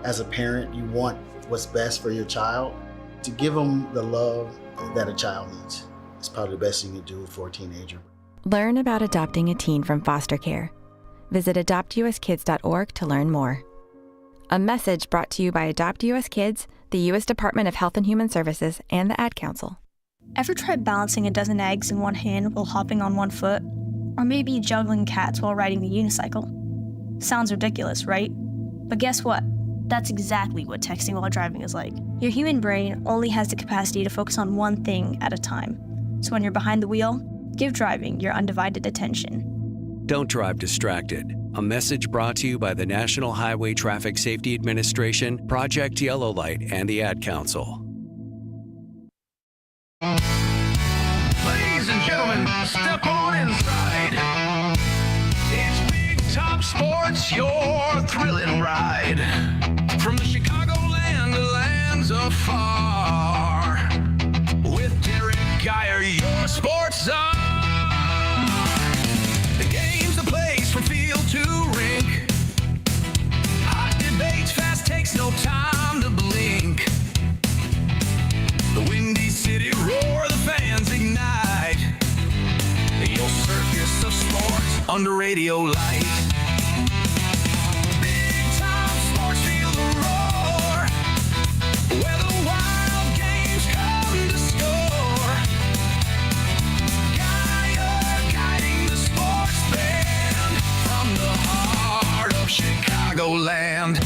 as a parent, you want what's best for your child. To give them the love that a child needs is probably the best thing you can do for a teenager. Learn about adopting a teen from foster care. Visit adoptuskids.org to learn more. A message brought to you by Adopt US Kids, the U.S. Department of Health and Human Services, and the Ad Council. Ever tried balancing a dozen eggs in one hand while hopping on one foot? Or maybe juggling cats while riding the unicycle? Sounds ridiculous, right? But guess what? That's exactly what texting while driving is like. Your human brain only has the capacity to focus on one thing at a time. So when you're behind the wheel, give driving your undivided attention. Don't drive distracted. A message brought to you by the National Highway Traffic Safety Administration, Project Yellow Light, and the Ad Council. Ladies and gentlemen, step on inside. It's Big Top Sports, your thrilling ride. From the Chicagoland to lands afar. With Derrick Geyer, your sports czar. The game's the place from field to rink. Hot debates, fast takes, no time to blink. The Windy City roar, the fans ignite. Your circus of sports under radio light. Big time sports, feel the roar. Where the wild games come to score. Guiding the sports band from the heart of Chicagoland.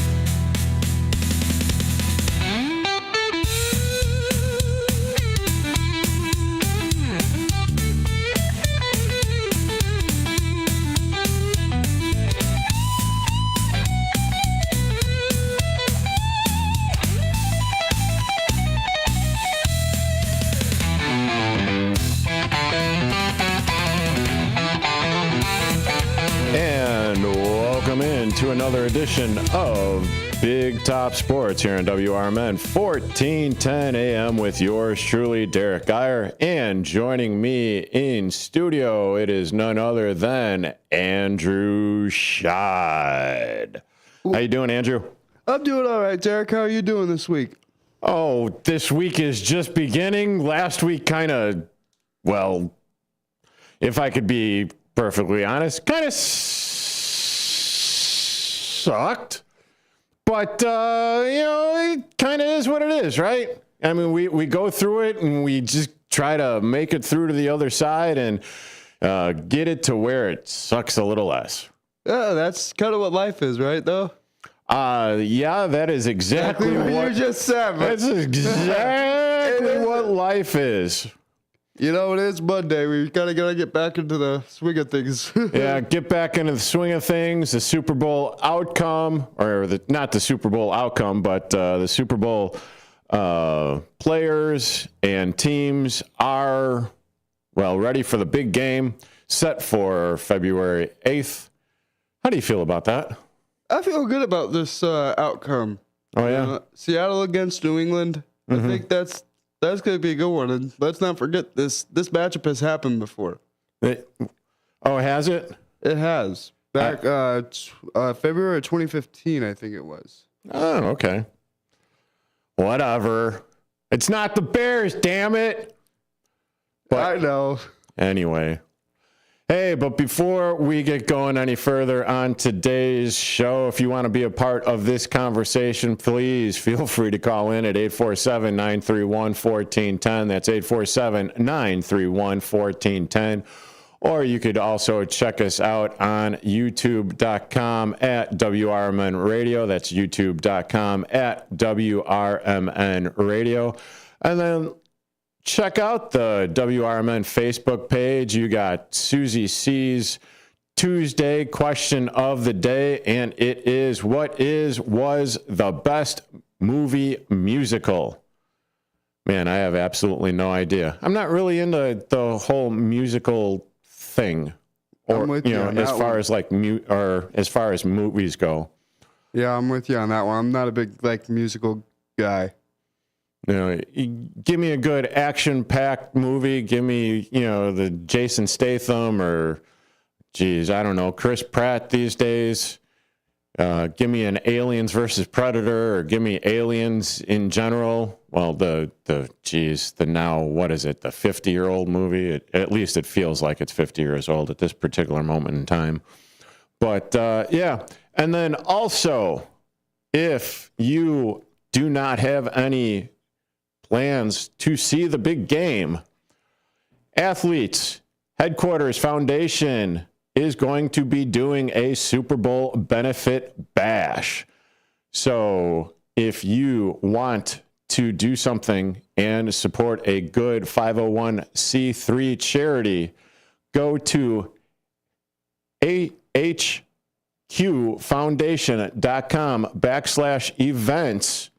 And welcome in to another edition of Big Top Sports here on WRMN 1410 AM with yours truly, Derrick Geyer. And joining me in studio, it is none other than Andrew Sheid. How you doing, Andrew? I'm doing all right, Derrick. How are you doing this week? Oh, this week is just beginning. Last week kind of, well, if I could be perfectly honest, kind of sucked. But, it kind of is what it is, right? I mean, we go through it and we just try to make it through to the other side and get it to where it sucks a little less. Yeah, that's kind of what life is, right, though? Yeah, that is exactly what you just said. That's exactly what life is. You know, it is Monday. We gotta get back into the swing of things. Yeah, get back into the swing of things. The Super Bowl outcome, or not the Super Bowl outcome, but the Super Bowl players and teams are, ready for the big game set for February 8th. How do you feel about that? I feel good about this outcome. Oh, yeah? Seattle against New England. I think that's going to be a good one. And let's not forget, this matchup has happened before. Has it? It has. Back February 2015, I think it was. Oh, okay. Whatever. It's not the Bears, damn it. But, I know. Anyway. Hey, but before we get going any further on today's show, if you want to be a part of this conversation, please feel free to call in at 847-931-1410. That's 847-931-1410. Or you could also check us out on youtube.com at WRMN Radio. That's youtube.com at WRMN Radio. And then check out the WRMN Facebook page. You got Susie C's Tuesday question of the day, and it is, was the best movie musical? Man, I have absolutely no idea. I'm not really into the whole musical thing, or as far as as far as movies go. Yeah, I'm with you on that one. I'm not a big musical guy. Give me a good action-packed movie. Give me, the Jason Statham or, I don't know, Chris Pratt these days. give me an Aliens versus Predator, or give me Aliens in general. Well, the now, what is it, the 50-year-old movie? At least it feels like it's 50 years old at this particular moment in time. But, yeah. And then also, if you do not have any plans to see the big game, Athletes Headquarters Foundation is going to be doing a Super Bowl benefit bash. So if you want to do something and support a good 501c3 charity, go to ahqfoundation.com/events,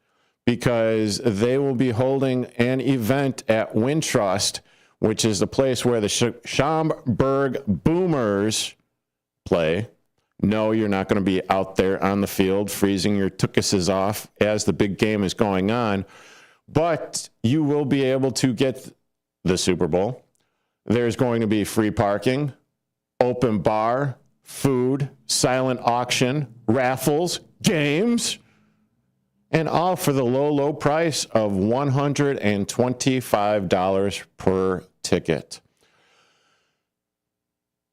because they will be holding an event at Wintrust, which is the place where the Schaumburg Boomers play. No, you're not going to be out there on the field freezing your tuchuses off as the big game is going on, but you will be able to get the Super Bowl. There's going to be free parking, open bar, food, silent auction, raffles, games, and all for the low, low price of $125 per ticket.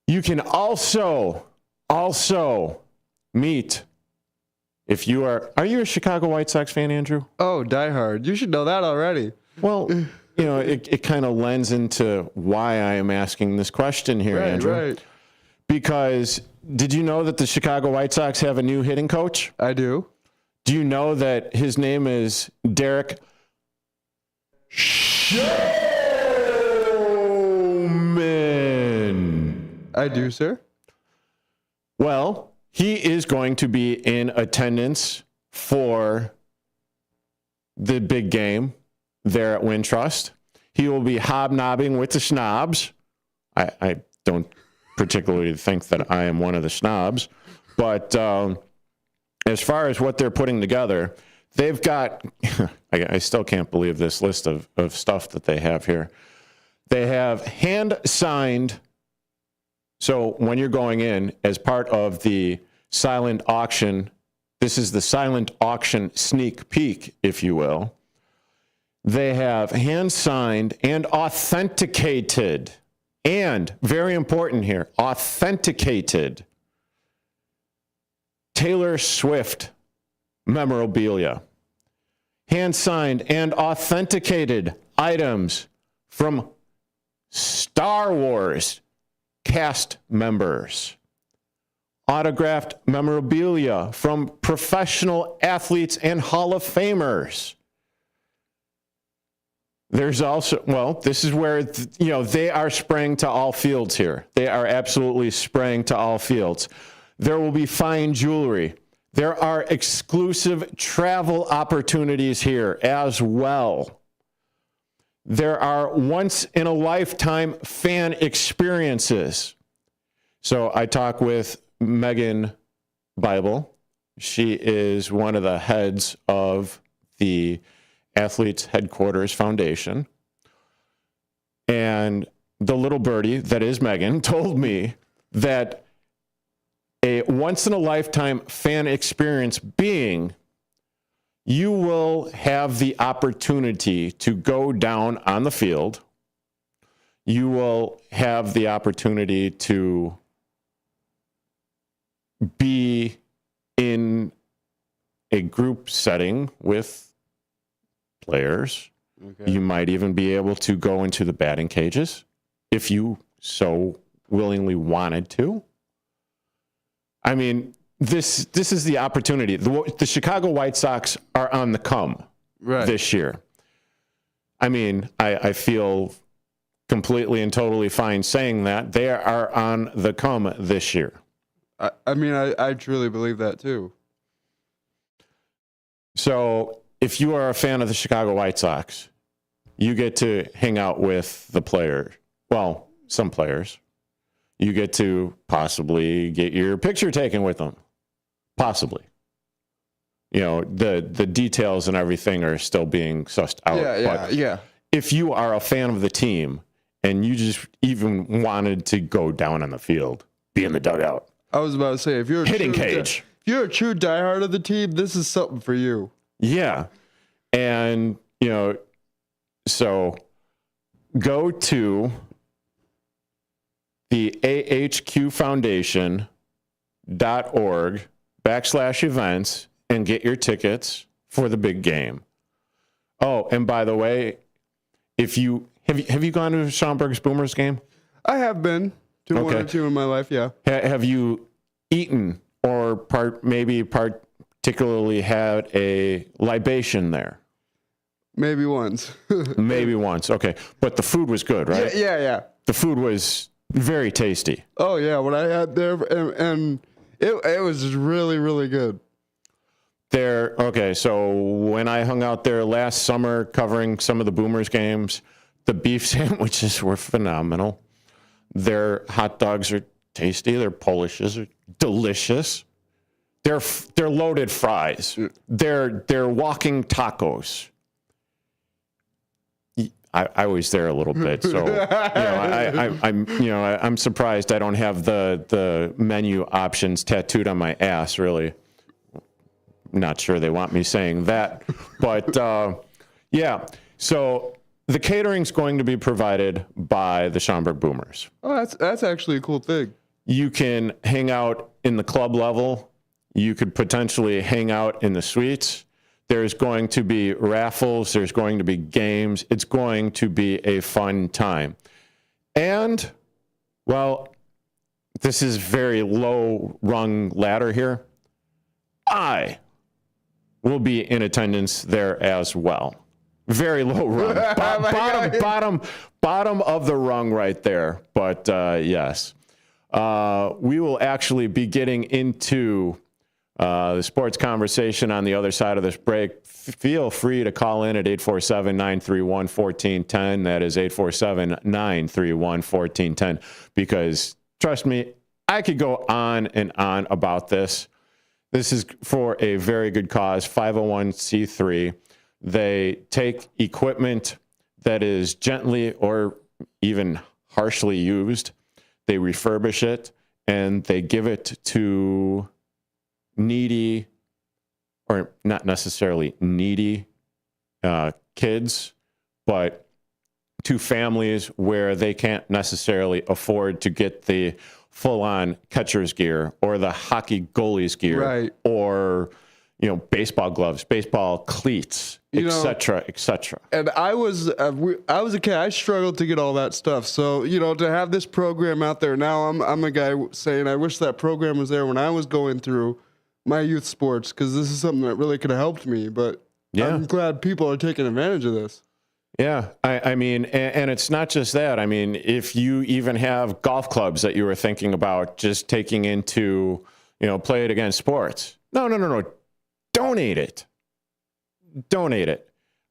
You can also meet, if you are you a Chicago White Sox fan, Andrew? Oh, diehard. You should know that already. Well, it kind of lends into why I am asking this question here, Andrew. Right. Because did you know that the Chicago White Sox have a new hitting coach? I do. Do you know that his name is Derrick Geyer? I do, sir. Well, he is going to be in attendance for the big game there at Wintrust. He will be hobnobbing with the snobs. I don't particularly think that I am one of the snobs, but as far as what they're putting together, they've got, I still can't believe this list of stuff that they have here. They have hand-signed, so when you're going in as part of the silent auction, this is the silent auction sneak peek, if you will. They have hand-signed and authenticated, and very important here, authenticated Taylor Swift memorabilia, hand-signed and authenticated items from Star Wars cast members, autographed memorabilia from professional athletes and Hall of Famers. There's also, this is where, they are spraying to all fields here. They are absolutely spraying to all fields. There will be fine jewelry. There are exclusive travel opportunities here as well. There are once-in-a-lifetime fan experiences. So I talk with Megan Bible. She is one of the heads of the Athletes Headquarters Foundation. And the little birdie that is Megan told me that a once-in-a-lifetime fan experience being, you will have the opportunity to go down on the field. You will have the opportunity to be in a group setting with players. Okay. You might even be able to go into the batting cages if you so willingly wanted to. I mean, this is the opportunity. The Chicago White Sox are on the come this year. I mean, I feel completely and totally fine saying that. They are on the come this year. I truly believe that too. So if you are a fan of the Chicago White Sox, you get to hang out with the players. Well, some players. You get to possibly get your picture taken with them. Possibly. The details and everything are still being sussed out. Yeah. If you are a fan of the team and you just even wanted to go down on the field, be in the dugout. I was about to say, if you're hitting cage. If you're a true diehard of the team, this is something for you. Yeah. And, so go to the ahqfoundation.org/events and get your tickets for the big game. Oh, and by the way, if you have you gone to Schaumburg's Boomers game? I have been to one or two in my life, yeah. Have you eaten or particularly had a libation there? Maybe once. Maybe once. Okay. But the food was good, right? Yeah. The food was very tasty. Oh, yeah. What I had there, and it was really, really good. Okay. So when I hung out there last summer covering some of the Boomers games, the beef sandwiches were phenomenal. Their hot dogs are tasty. Their Polishes are delicious. They're loaded fries. They're walking tacos. I was there a little bit, so I'm surprised I don't have the menu options tattooed on my ass. Really, not sure they want me saying that, but yeah. So the catering's going to be provided by the Schaumburg Boomers. Oh, that's actually a cool thing. You can hang out in the club level. You could potentially hang out in the suites. There's going to be raffles. There's going to be games. It's going to be a fun time. And, well, this is very low rung ladder here. I will be in attendance there as well. Very low rung. Bottom of the rung right there. But, yes. We will actually be getting into the sports conversation on the other side of this break. Feel free to call in at 847-931-1410. That is 847-931-1410. Because, trust me, I could go on and on about this. This is for a very good cause, 501c3. They take equipment that is gently or even harshly used. They refurbish it, and they give it to needy, or not necessarily needy kids, but to families where they can't necessarily afford to get the full-on catcher's gear or the hockey goalie's gear, right, or baseball gloves, baseball cleats, etc., etc. And I was a kid. I struggled to get all that stuff. So to have this program out there now, I'm a guy saying I wish that program was there when I was going through my youth sports, because this is something that really could have helped me. But yeah, I'm glad people are taking advantage of this. Yeah, I mean, and it's not just that. I mean, if you even have golf clubs that you were thinking about just taking into, Play It Again Sports. No. Donate it.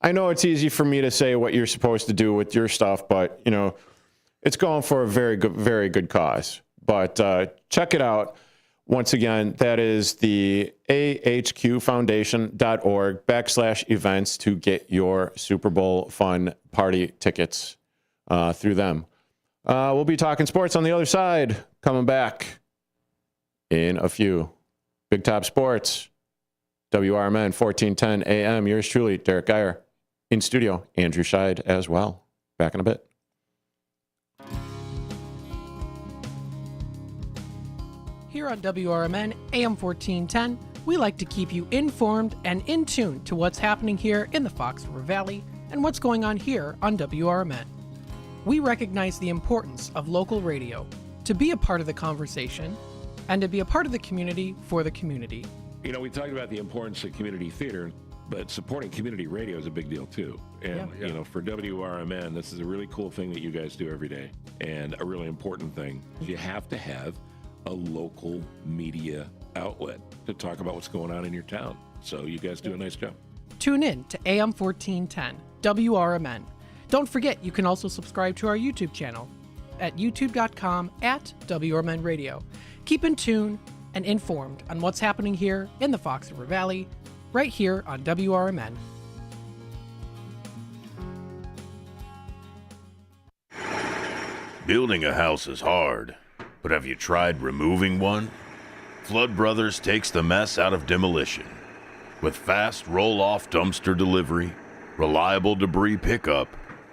I know it's easy for me to say what you're supposed to do with your stuff, but, it's going for a very good cause. But check it out. Once again, that is the ahqfoundation.org/events to get your Super Bowl fun party tickets through them. We'll be talking sports on the other side, coming back in a few. Big Top Sports, WRMN 1410 AM. Yours truly, Derrick Geyer. In studio, Andrew Sheid as well. Back in a bit. Here on WRMN AM 1410, we like to keep you informed and in tune to what's happening here in the Fox River Valley and what's going on here on WRMN. We recognize the importance of local radio to be a part of the conversation and to be a part of the community for the community. We talked about the importance of community theater, but supporting community radio is a big deal too. And, for WRMN, this is a really cool thing that you guys do every day, and a really important thing. You have to have a local media outlet to talk about what's going on in your town. So you guys do a nice job. Tune in to AM 1410, WRMN. Don't forget, you can also subscribe to our YouTube channel at youtube.com/WRMN Radio. Keep in tune and informed on what's happening here in the Fox River Valley, right here on WRMN. Building a house is hard, but have you tried removing one? Flood Brothers takes the mess out of demolition. With fast roll-off dumpster delivery, reliable debris pickup,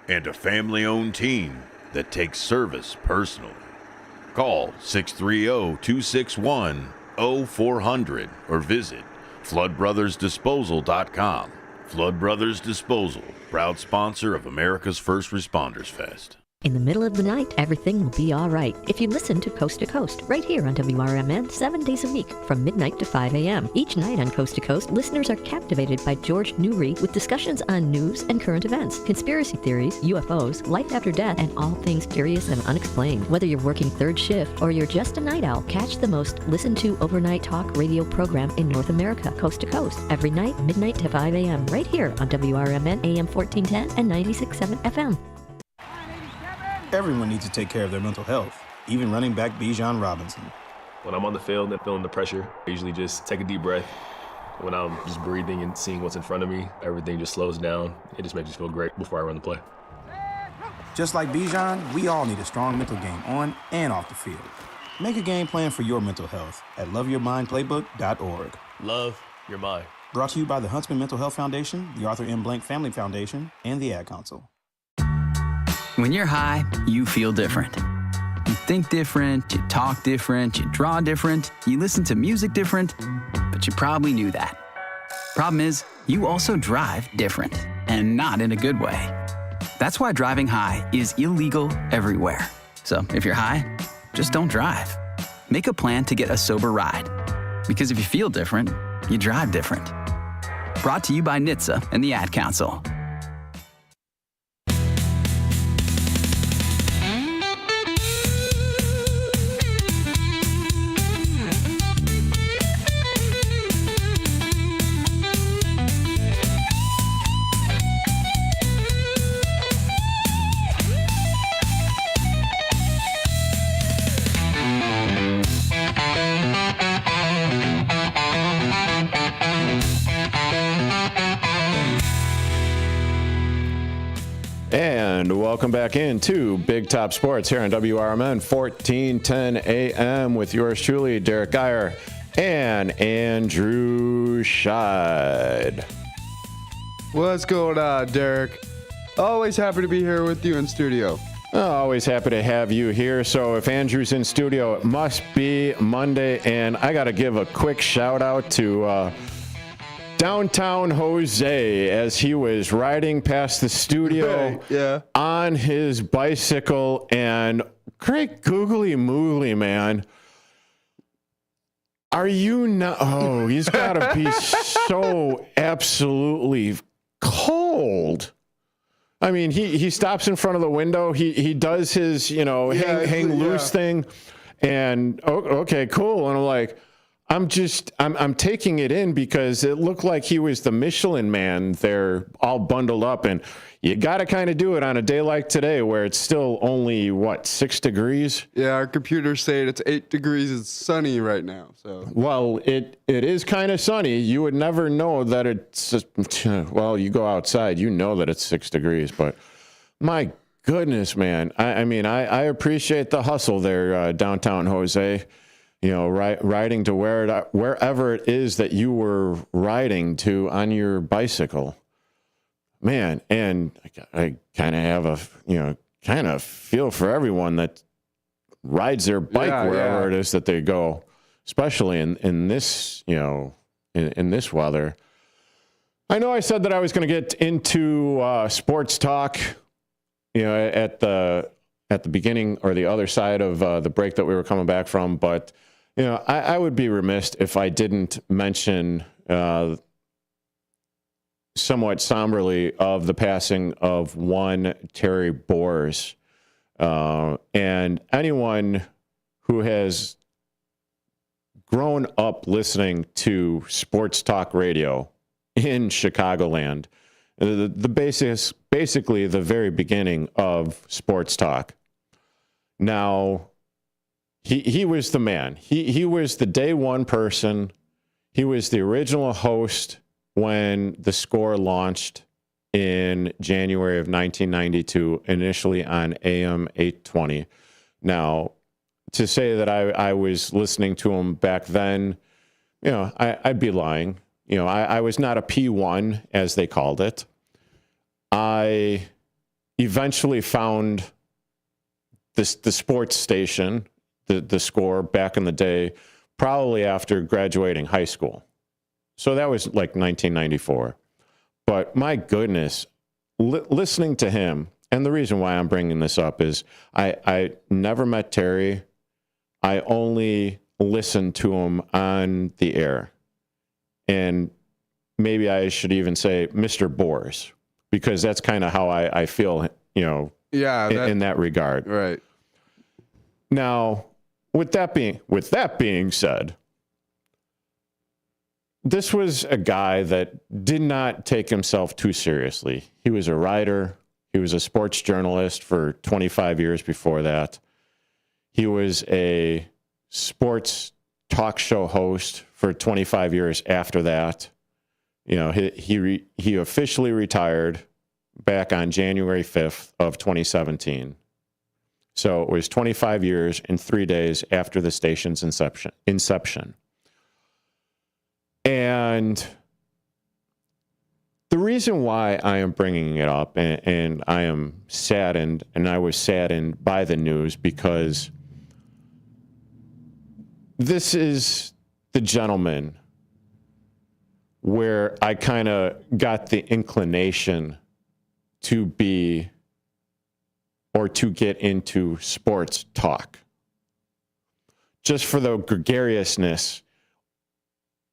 and a family-owned team that takes service personally. Call 630-261-0400 or visit floodbrothersdisposal.com. Flood Brothers Disposal, proud sponsor of America's First Responders Fest. In the middle of the night, everything will be all right if you listen to Coast, right here on WRMN 7 days a week from midnight to 5 a.m. Each night on Coast to Coast, listeners are captivated by George Newry with discussions on news and current events, conspiracy theories, UFOs, life after death, and all things curious and unexplained. Whether you're working third shift or you're just a night owl, catch the most listened to overnight talk radio program in North America, Coast to Coast, every night, midnight to 5 a.m. right here on WRMN AM 1410 and 96.7 FM. Everyone needs to take care of their mental health, even running back Bijan Robinson. When I'm on the field and feeling the pressure, I usually just take a deep breath. When I'm just breathing and seeing what's in front of me, everything just slows down. It just makes me feel great before I run the play. Just like Bijan, we all need a strong mental game on and off the field. Make a game plan for your mental health at loveyourmindplaybook.org. Love your mind. Brought to you by the Huntsman Mental Health Foundation, the Arthur M. Blank Family Foundation, and the Ad Council. When you're high, you feel different. You think different, you talk different, you draw different, you listen to music different, but you probably knew that. Problem is, you also drive different, and not in a good way. That's why driving high is illegal everywhere. So if you're high, just don't drive. Make a plan to get a sober ride. Because if you feel different, you drive different. Brought to you by NHTSA and the Ad Council. And welcome back into Big Top Sports here on WRMN 1410 AM with yours truly, Derrick Geyer and Andrew Sheid. What's going on, Derrick? Always happy to be here with you in studio. Always happy to have you here. So if Andrew's in studio, it must be Monday. And I got to give a quick shout out to Downtown Jose as he was riding past the studio on his bicycle. And great googly moogly, man. Are you not? Oh, he's got to be so absolutely cold. I mean, he stops in front of the window. He does his, hang loose thing. And, okay, cool. And I'm like, I'm taking it in because it looked like he was the Michelin Man there all bundled up. And you got to kind of do it on a day like today where it's still only, 6 degrees? Yeah, our computer's saying it's 8 degrees. It's sunny right now. So well, it is kind of sunny. You would never know that it's, well, you go outside, you know that it's 6 degrees. But my goodness, man. I mean, I appreciate the hustle there, Downtown Jose. Riding to wherever it is that you were riding to on your bicycle, man. And I kind of have kind of feel for everyone that rides their bike wherever it is that they go, especially in this, in this weather. I know I said that I was going to get into sports talk, at the beginning or the other side of the break that we were coming back from, but I would be remiss if I didn't mention somewhat somberly of the passing of one Terry Boers. And anyone who has grown up listening to sports talk radio in Chicagoland, basically the very beginning of sports talk. Now, He was the man. He was the day one person. He was the original host when the Score launched in January of 1992, initially on AM 820. Now, to say that I was listening to him back then, I'd be lying. I was not a P1, as they called it. I eventually found the sports station, the Score, back in the day, probably after graduating high school. So that was like 1994. But my goodness, listening to him, and the reason why I'm bringing this up is I never met Terry. I only listened to him on the air. And maybe I should even say Mr. Boers, because that's kind of how I feel, in that regard. Right. Now, with that being said, this was a guy that did not take himself too seriously. He was a writer. He was a sports journalist for 25 years before that. He was a sports talk show host for 25 years after that. He officially retired back on January 5th of 2017. So it was 25 years and 3 days after the station's inception. And the reason why I am bringing it up, and I am saddened, and I was saddened by the news, because this is the gentleman where I kind of got the inclination to be, or to get into sports talk, just for the gregariousness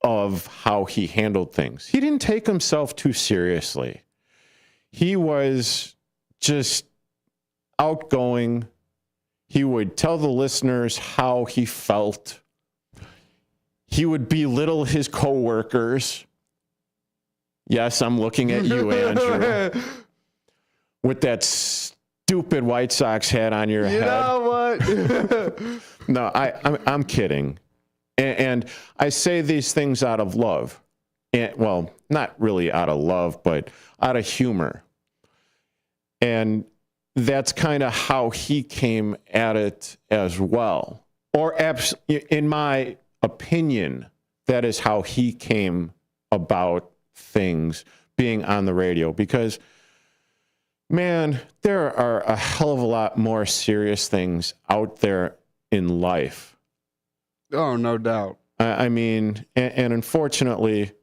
of how he handled things. He didn't take himself too seriously. He was just outgoing. He would tell the listeners how he felt. He would belittle his coworkers. Yes, I'm looking at you, Andrew. With that stupid White Sox hat on your head. You know what? No, I'm kidding. And I say these things out of love. Well, not really out of love, but out of humor. And that's kind of how he came at it as well. Or in my opinion, that is how he came about things being on the radio. Because, man, there are a hell of a lot more serious things out there in life. Oh, no doubt. I mean, and unfortunately,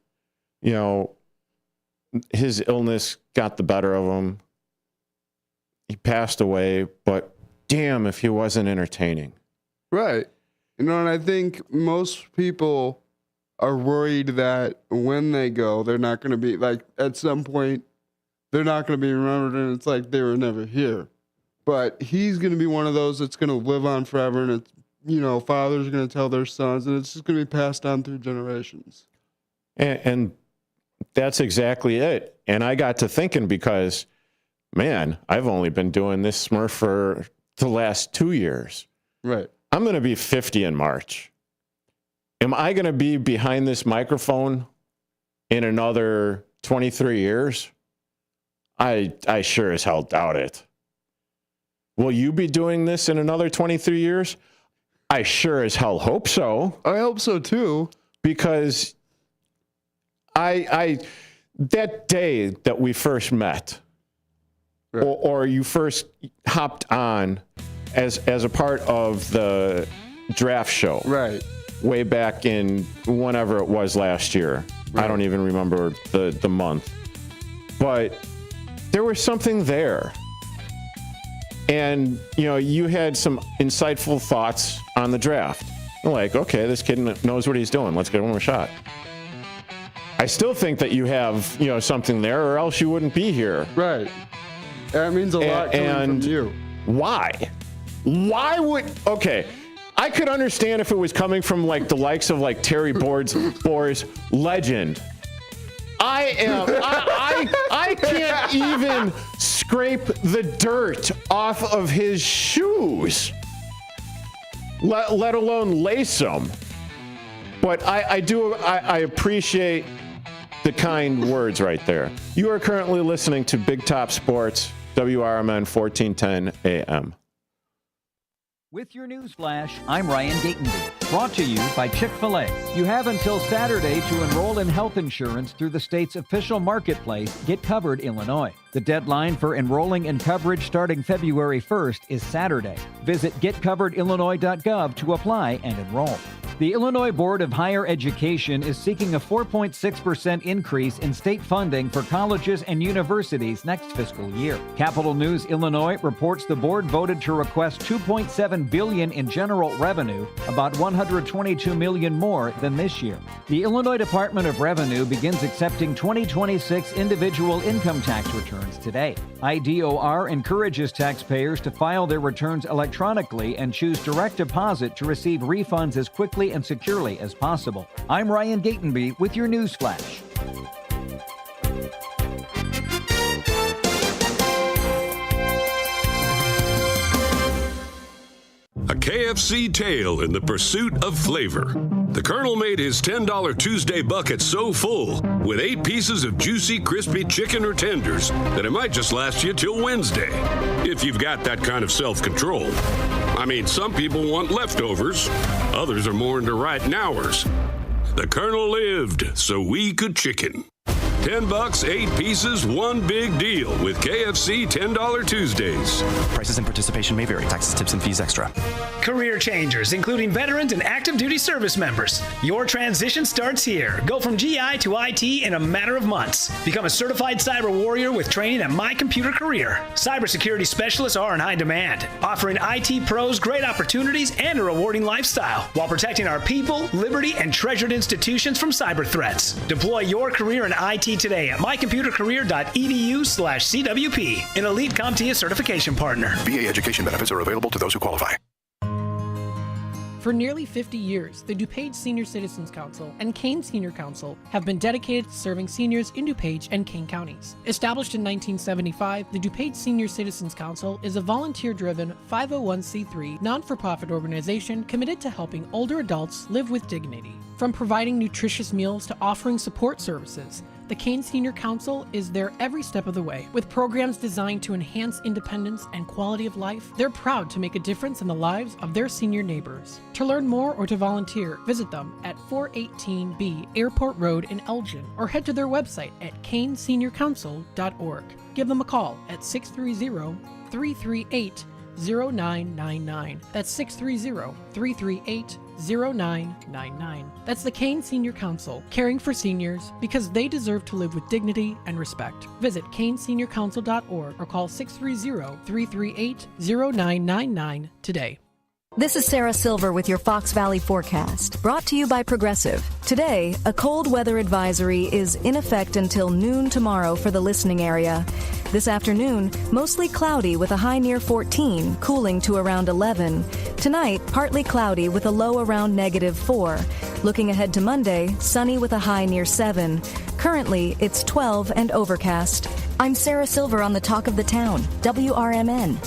his illness got the better of him. He passed away, but damn if he wasn't entertaining. Right. And I think most people are worried that when they go, they're not going to be, like, at some point, they're not going to be remembered, and it's like they were never here. But he's going to be one of those that's going to live on forever, and it's, fathers are going to tell their sons, and it's just going to be passed on through generations. And that's exactly it. And I got to thinking, because, man, I've only been doing this Smurf for the last 2 years. Right. I'm going to be 50 in March. Am I going to be behind this microphone in another 23 years? I sure as hell doubt it. Will you be doing this in another 23 years? I sure as hell hope so. I hope so too. Because I that day that we first met, right, or you first hopped on as a part of the draft show, right, way back in whenever it was last year. Right. I don't even remember the month. But there was something there. And, you had some insightful thoughts on the draft. Like, okay, this kid knows what he's doing. Let's give him a shot. I still think that you have, something there, or else you wouldn't be here. Right. That means a lot coming from you. Why? Why would... Okay, I could understand if it was coming from, like, the likes of, like, Terry Boers, legend. I can't even scrape the dirt off of his shoes, let alone lace them. But I appreciate the kind words right there. You are currently listening to Big Top Sports, WRMN 1410 AM. With your news flash, I'm Ryan Gatenby, brought to you by Chick-fil-A. You have until Saturday to enroll in health insurance through the state's official marketplace, Get Covered Illinois. The deadline for enrolling in coverage starting February 1st is Saturday. Visit getcoveredillinois.gov to apply and enroll. The Illinois Board of Higher Education is seeking a 4.6% increase in state funding for colleges and universities next fiscal year. Capital News Illinois reports the board voted to request $2.7 billion in general revenue, about $122 million more than this year. The Illinois Department of Revenue begins accepting 2026 individual income tax returns today. IDOR encourages taxpayers to file their returns electronically and choose direct deposit to receive refunds as quickly and securely as possible. I'm Ryan Gatenby with your news flash. A KFC tale in the pursuit of flavor. The Colonel made his $10 Tuesday bucket so full with 8 pieces of juicy, crispy chicken or tenders that it might just last you till Wednesday, if you've got that kind of self-control. I mean, some people want leftovers, others are more into right nowers. The Colonel lived so we could chicken. $10, 8 pieces, one big deal with KFC $10 Tuesdays. Prices and participation may vary. Taxes, tips, and fees extra. Career changers, including veterans and active duty service members. Your transition starts here. Go from GI to IT in a matter of months. Become a certified cyber warrior with training at My Computer Career. Cybersecurity specialists are in high demand, offering IT pros great opportunities and a rewarding lifestyle while protecting our people, liberty, and treasured institutions from cyber threats. Deploy your career in IT today at mycomputercareer.edu/CWP, an elite CompTIA certification partner. VA education benefits are available to those who qualify. For nearly 50 years, the DuPage Senior Citizens Council and Kane Senior Council have been dedicated to serving seniors in DuPage and Kane counties. Established in 1975, the DuPage Senior Citizens Council is a volunteer-driven 501c3 non-for-profit organization committed to helping older adults live with dignity. From providing nutritious meals to offering support services, the Kane Senior Council is there every step of the way. With programs designed to enhance independence and quality of life, they're proud to make a difference in the lives of their senior neighbors. To learn more or to volunteer, visit them at 418B Airport Road in Elgin or head to their website at kaneseniorcouncil.org. Give them a call at 630-338-0999. That's 630-338-0999. That's the Kane Senior Council, caring for seniors because they deserve to live with dignity and respect. Visit kaneseniorcouncil.org or call 630-338-0999 today. This is Sarah Silver with your Fox Valley forecast, brought to you by Progressive. Today, a cold weather advisory is in effect until noon tomorrow for the listening area. This afternoon, mostly cloudy with a high near 14, cooling to around 11. Tonight, partly cloudy with a low around -4. Looking ahead to Monday, sunny with a high near 7. Currently, it's 12 and overcast. I'm Sarah Silver on the Talk of the Town, WRMN.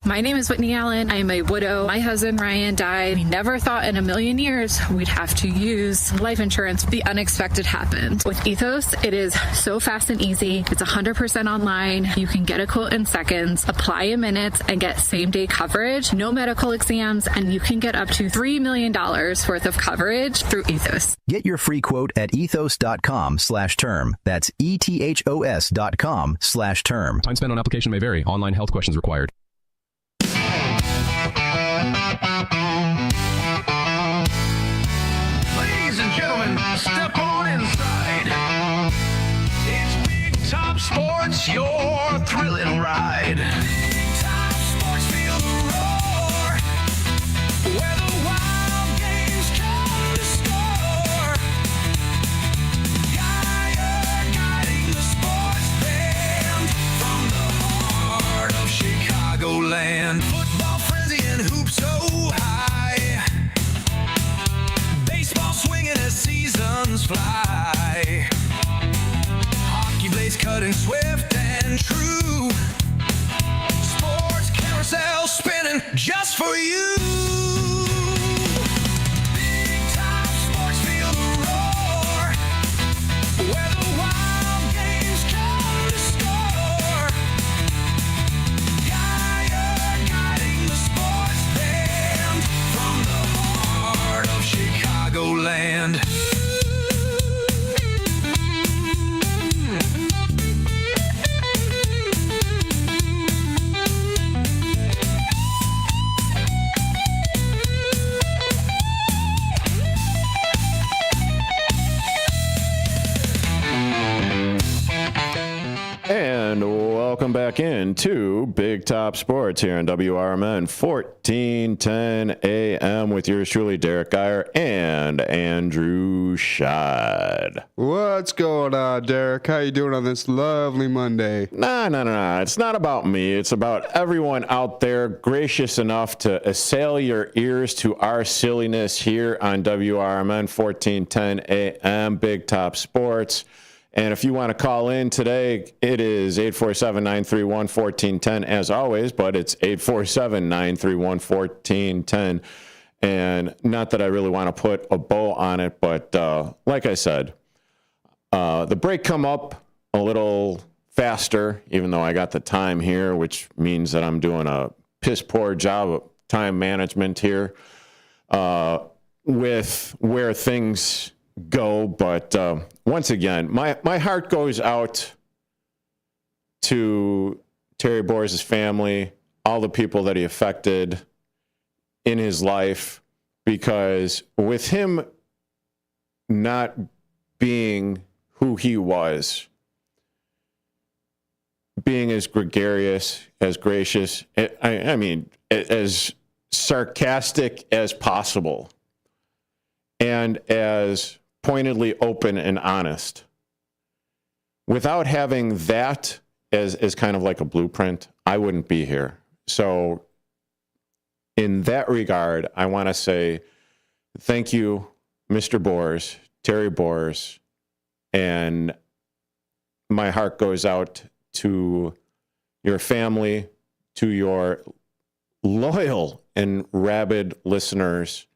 My name is Whitney Allen. I am a widow. My husband, Ryan, died. We never thought in a million years we'd have to use life insurance. The unexpected happened. With Ethos, it is so fast and easy. It's 100% online. You can get a quote in seconds, apply in minutes, and get same-day coverage, no medical exams, and you can get up to $3 million worth of coverage through Ethos. Get your free quote at ethos.com/term. That's ETHOS.com/term. Time spent on application may vary. Online health questions required. Ladies and gentlemen, step on inside. It's Big Top Sports, your thrilling ride. Big Top Sports, feel the roar. Where the wild games come to score. Geyer guiding the sports band from the heart of Chicagoland. Football frenzy and hoops so high. Baseball swinging as seasons fly. Hockey blades cutting swift and true. Sports carousel spinning just for you. Big Top Sports, feel the roar. Where the wild games come to score. Geyer Welcome back into Big Top Sports here on WRMN 1410 AM with yours truly, Derrick Geyer and Andrew Sheid. What's going on, Derrick? How you doing on this lovely Monday? No. It's not about me. It's about everyone out there gracious enough to assail your ears to our silliness here on WRMN 1410 AM Big Top Sports. And if you want to call in today, it is 847-931-1410 as always, but it's 847-931-1410. And not that I really want to put a bow on it, but like I said, the break come up a little faster, even though I got the time here, which means that I'm doing a piss poor job of time management here with where things go. But once again, my heart goes out to Terry Boers' family, all the people that he affected in his life, because with him not being who he was, being as gregarious, as gracious, I mean, as sarcastic as possible, and as pointedly open and honest. Without having that as kind of like a blueprint, I wouldn't be here. So in that regard, I want to say thank you, Mr. Boers, Terry Boers, and my heart goes out to your family, to your loyal and rabid listeners,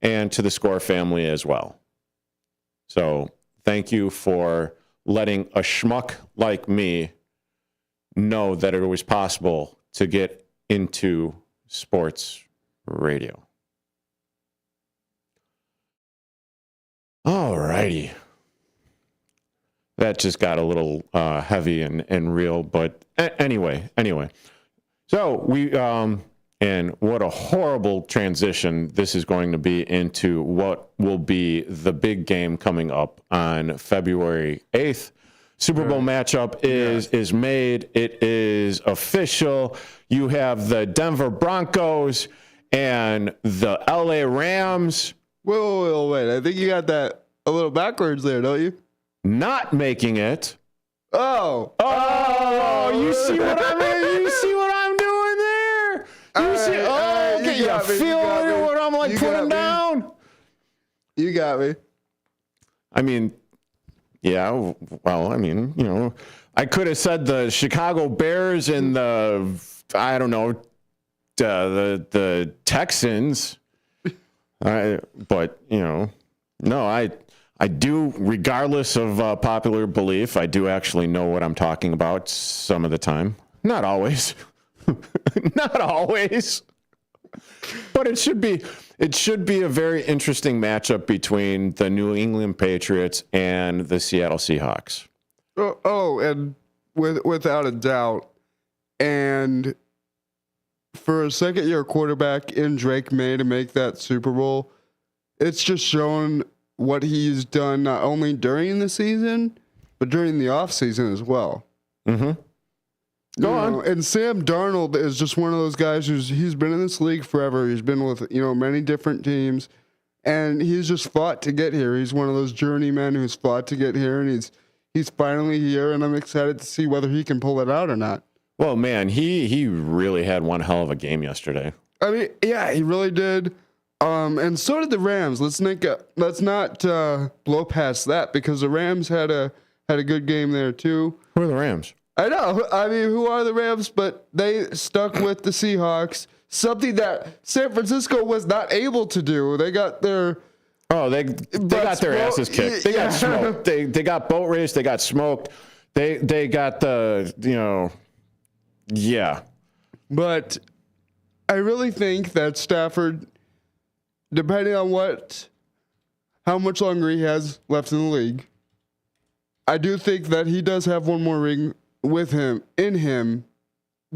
and to the Score family as well. So thank you for letting a schmuck like me know that it was possible to get into sports radio. All righty. That just got a little heavy and real, but anyway. So we and what a horrible transition this is going to be into what will be the big game coming up on February 8th. Super Bowl matchup is made. It is official. You have the Denver Broncos and the LA Rams. Wait. I think you got that a little backwards there, don't you? Not making it. Oh, you see what I mean? You see what I'm doing there? You see? Okay, you feel what I'm like putting down? You got me. I mean, yeah. Well, I mean, you know, I could have said the Chicago Bears and the Texans. But you know, no, I do, regardless of popular belief, I do actually know what I'm talking about some of the time. Not always. Not always. But it should be a very interesting matchup between the New England Patriots and the Seattle Seahawks. Oh, and without a doubt. And for a second-year quarterback in Drake May to make that Super Bowl, it's just shown what he's done not only during the season, but during the offseason as well. Mm-hmm. Go on. And Sam Darnold is just one of those guys he's been in this league forever. He's been with, many different teams, and he's just fought to get here. He's one of those journeymen who's fought to get here, and he's finally here, and I'm excited to see whether he can pull it out or not. Well, man, he really had one hell of a game yesterday. I mean, yeah, he really did. And so did the Rams. Let's not blow past that, because the Rams had a good game there too. Who are the Rams? I know. I mean, who are the Rams? But they stuck with the Seahawks, something that San Francisco was not able to do. They got their they got their asses kicked. They got smoked. They got boat raced. They got smoked. They got yeah. But I really think that Stafford, depending on how much longer he has left in the league, I do think that he does have one more ring in him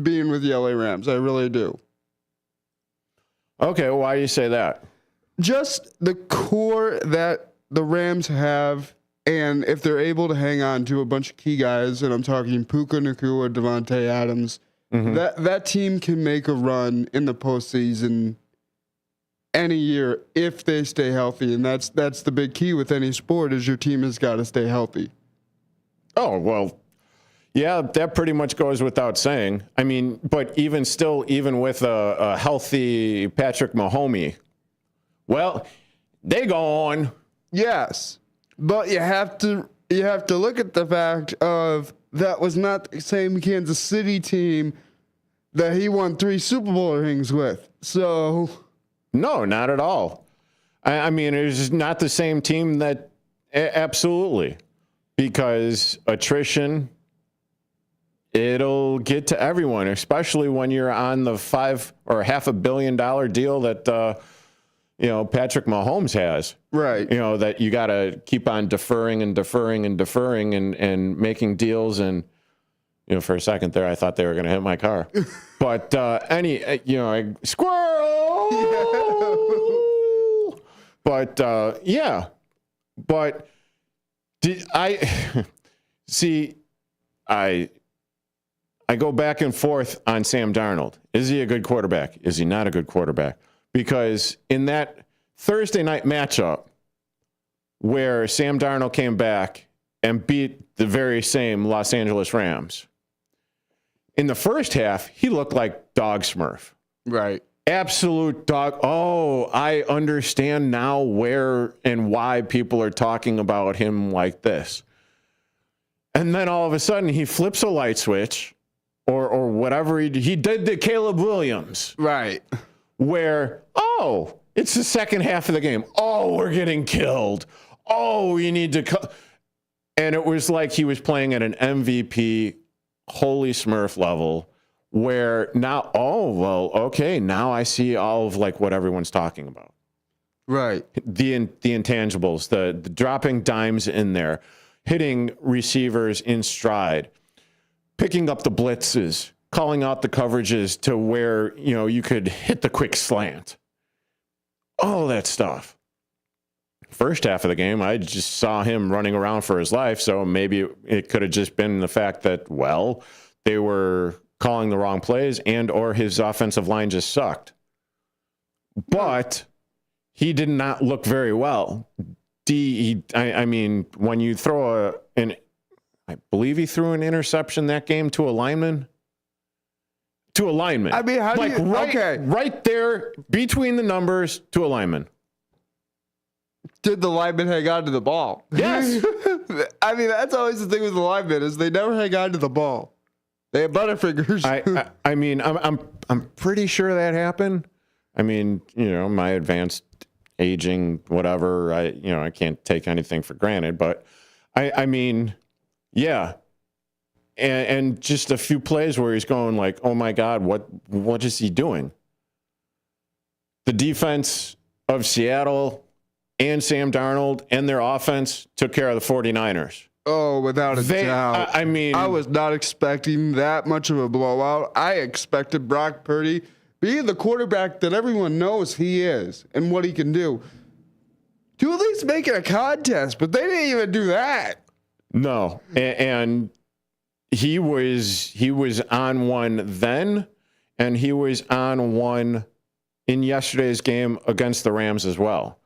being with the LA Rams. I really do. Okay, why do you say that? Just the core that the Rams have And if they're able to hang on to a bunch of key guys, and I'm talking Puka Nacua, Devontae Adams, that team can make a run in the postseason any year if they stay healthy. And that's the big key with any sport is your team has got to stay healthy. Oh, well, yeah, that pretty much goes without saying. I mean, but even with a healthy Patrick Mahomes, well, they go on. Yes, but you have to look at the fact of that was not the same Kansas City team that he won 3 Super Bowl rings with. So, no, not at all. I mean, it's not the same team that absolutely, because attrition, it'll get to everyone, especially when you're on the $5 or $500 million deal that Patrick Mahomes has. Right. That you got to keep on deferring and making deals. And, for a second there, I thought they were going to hit my car. But squirrel! But, yeah. But did I see, I go back and forth on Sam Darnold. Is he a good quarterback? Is he not a good quarterback? Because in that Thursday night matchup where Sam Darnold came back and beat the very same Los Angeles Rams, in the first half, he looked like dog Smurf. Right. Absolute dog. Oh, I understand now where and why people are talking about him like this. And then all of a sudden, he flips a light switch or whatever he did to Caleb Williams. Right. Where, it's the second half of the game. Oh, we're getting killed. Oh, we need to and it was like he was playing at an MVP, holy Smurf level, where now, now I see all of like what everyone's talking about. Right. The intangibles, the dropping dimes in there, hitting receivers in stride, picking up the blitzes, calling out the coverages to where, you could hit the quick slant. All that stuff. First half of the game, I just saw him running around for his life, so maybe it could have just been the fact that, they were calling the wrong plays and or his offensive line just sucked. But he did not look very well. I mean, when you throw I believe he threw an interception that game to a lineman. To a lineman. I mean, how do you... Right there, between the numbers, to a lineman. Did the lineman hang on to the ball? Yes. I mean, that's always the thing with the linemen is they never hang on to the ball. They have butterfingers. I mean, I'm pretty sure that happened. I mean, my advanced aging, whatever, I can't take anything for granted, but I mean, yeah. And just a few plays where he's going like, oh my God, what is he doing? The defense of Seattle and Sam Darnold and their offense took care of the 49ers. Oh, without a doubt. I mean, I was not expecting that much of a blowout. I expected Brock Purdy being the quarterback that everyone knows he is and what he can do to at least make it a contest, but they didn't even do that. No, and he was on one then, and he was on one in yesterday's game against the Rams as well,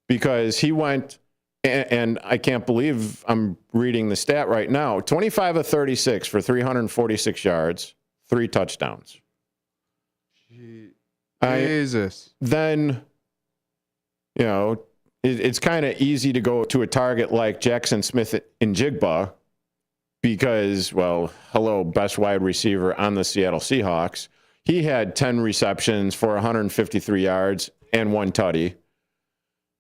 because he went, and I can't believe I'm reading the stat right now, 25 of 36 for 346 yards, 3 touchdowns. Jesus. Then, it's kind of easy to go to a target like Jackson Smith in Jigba because, hello, best wide receiver on the Seattle Seahawks. He had 10 receptions for 153 yards and 1 tutty.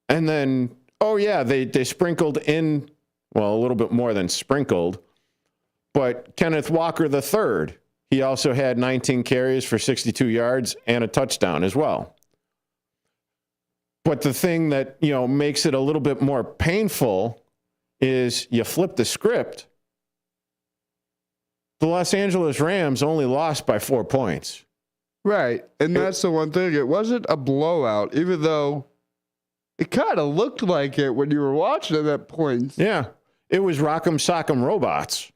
And then, they sprinkled in, a little bit more than sprinkled, but Kenneth Walker III, he also had 19 carries for 62 yards and a touchdown as well. But the thing that, makes it a little bit more painful is you flip the script. The Los Angeles Rams only lost by 4 points. Right. And that's the one thing. It wasn't a blowout, even though it kind of looked like it when you were watching at that point. Yeah. It was Rock'em Sock'em Robots.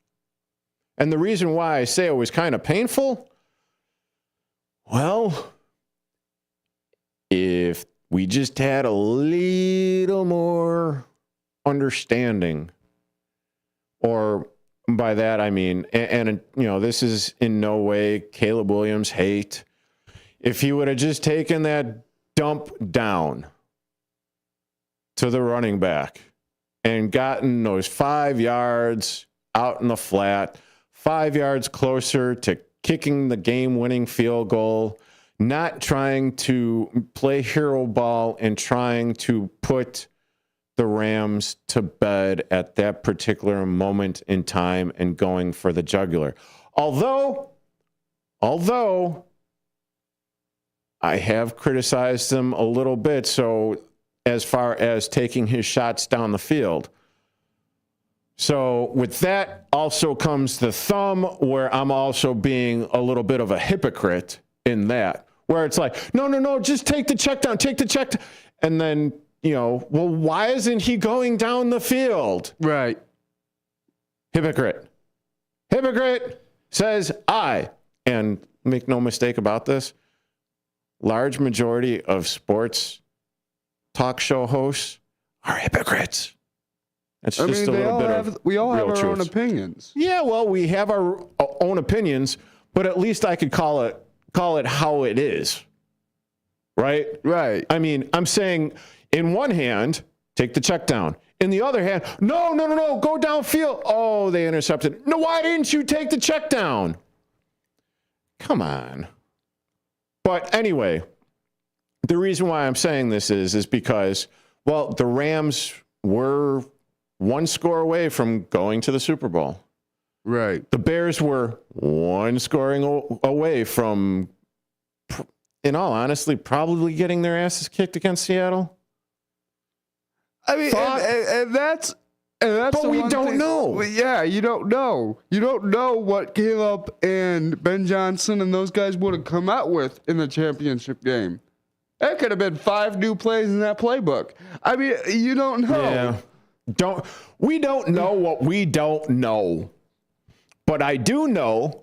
And the reason why I say it was kind of painful, well, if we just had a little more understanding, or by that I mean, and this is in no way Caleb Williams' hate. If he would have just taken that dump down to the running back and gotten those 5 yards out in the flat, 5 yards closer to kicking the game-winning field goal, not trying to play hero ball and trying to put the Rams to bed at that particular moment in time and going for the jugular. Although I have criticized him a little bit, so as far as taking his shots down the field. So with that also comes the thumb, where I'm also being a little bit of a hypocrite in that, where it's like, no, just take the check down. And then, well, why isn't he going down the field? Right. Hypocrite says I. And make no mistake about this, large majority of sports talk show hosts are hypocrites. That's just a little bit of we all have real our own truth. opinions. Yeah, well, we have our own opinions, but at least I could call it how it is. Right? Right. I mean, I'm saying in one hand, take the check down. In the other hand, no, go downfield. Oh, they intercepted. No, why didn't you take the check down? Come on. But anyway, the reason why I'm saying this is because, well, the Rams were one score away from going to the Super Bowl. Right. The Bears were one scoring away from, in all honesty, probably getting their asses kicked against Seattle. I mean, and that's but we don't know. Yeah, you don't know. You don't know what Caleb and Ben Johnson and those guys would have come out with in the championship game. That could have been 5 new plays in that playbook. I mean, you don't know. Yeah. We don't know what we don't know. But I do know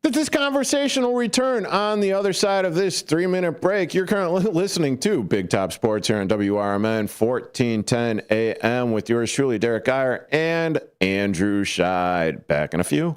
that this conversation will return on the other side of this 3-minute break. You're currently listening to Big Top Sports here on WRMN 1410 AM with yours truly, Derrick Geyer and Andrew Sheid. Back in a few.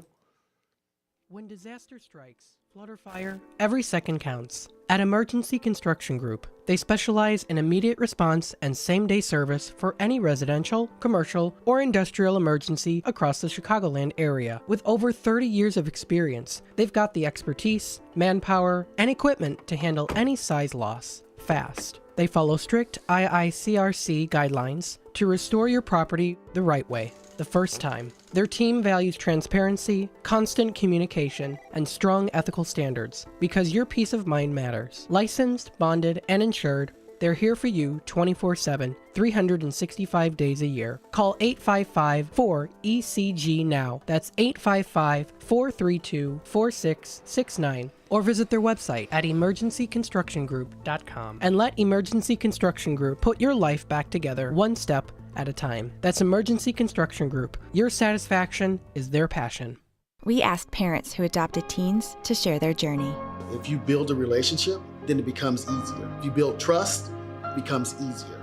When disaster strikes, flood or fire, every second counts. At Emergency Construction Group, they specialize in immediate response and same-day service for any residential, commercial, or industrial emergency across the Chicagoland area. With over 30 years of experience, they've got the expertise, manpower, and equipment to handle any size loss fast. They follow strict IICRC guidelines to restore your property the right way, the first time. Their team values transparency, constant communication, and strong ethical standards because your peace of mind matters. Licensed, bonded, and insured, they're here for you 24/7, 365 days a year. Call 855-4ECG now. That's 855-432-4669. Or visit their website at emergencyconstructiongroup.com and let Emergency Construction Group put your life back together one step at a time. That's Emergency Construction Group. Your satisfaction is their passion. We asked parents who adopted teens to share their journey. If you build a relationship, then it becomes easier. If you build trust, it becomes easier.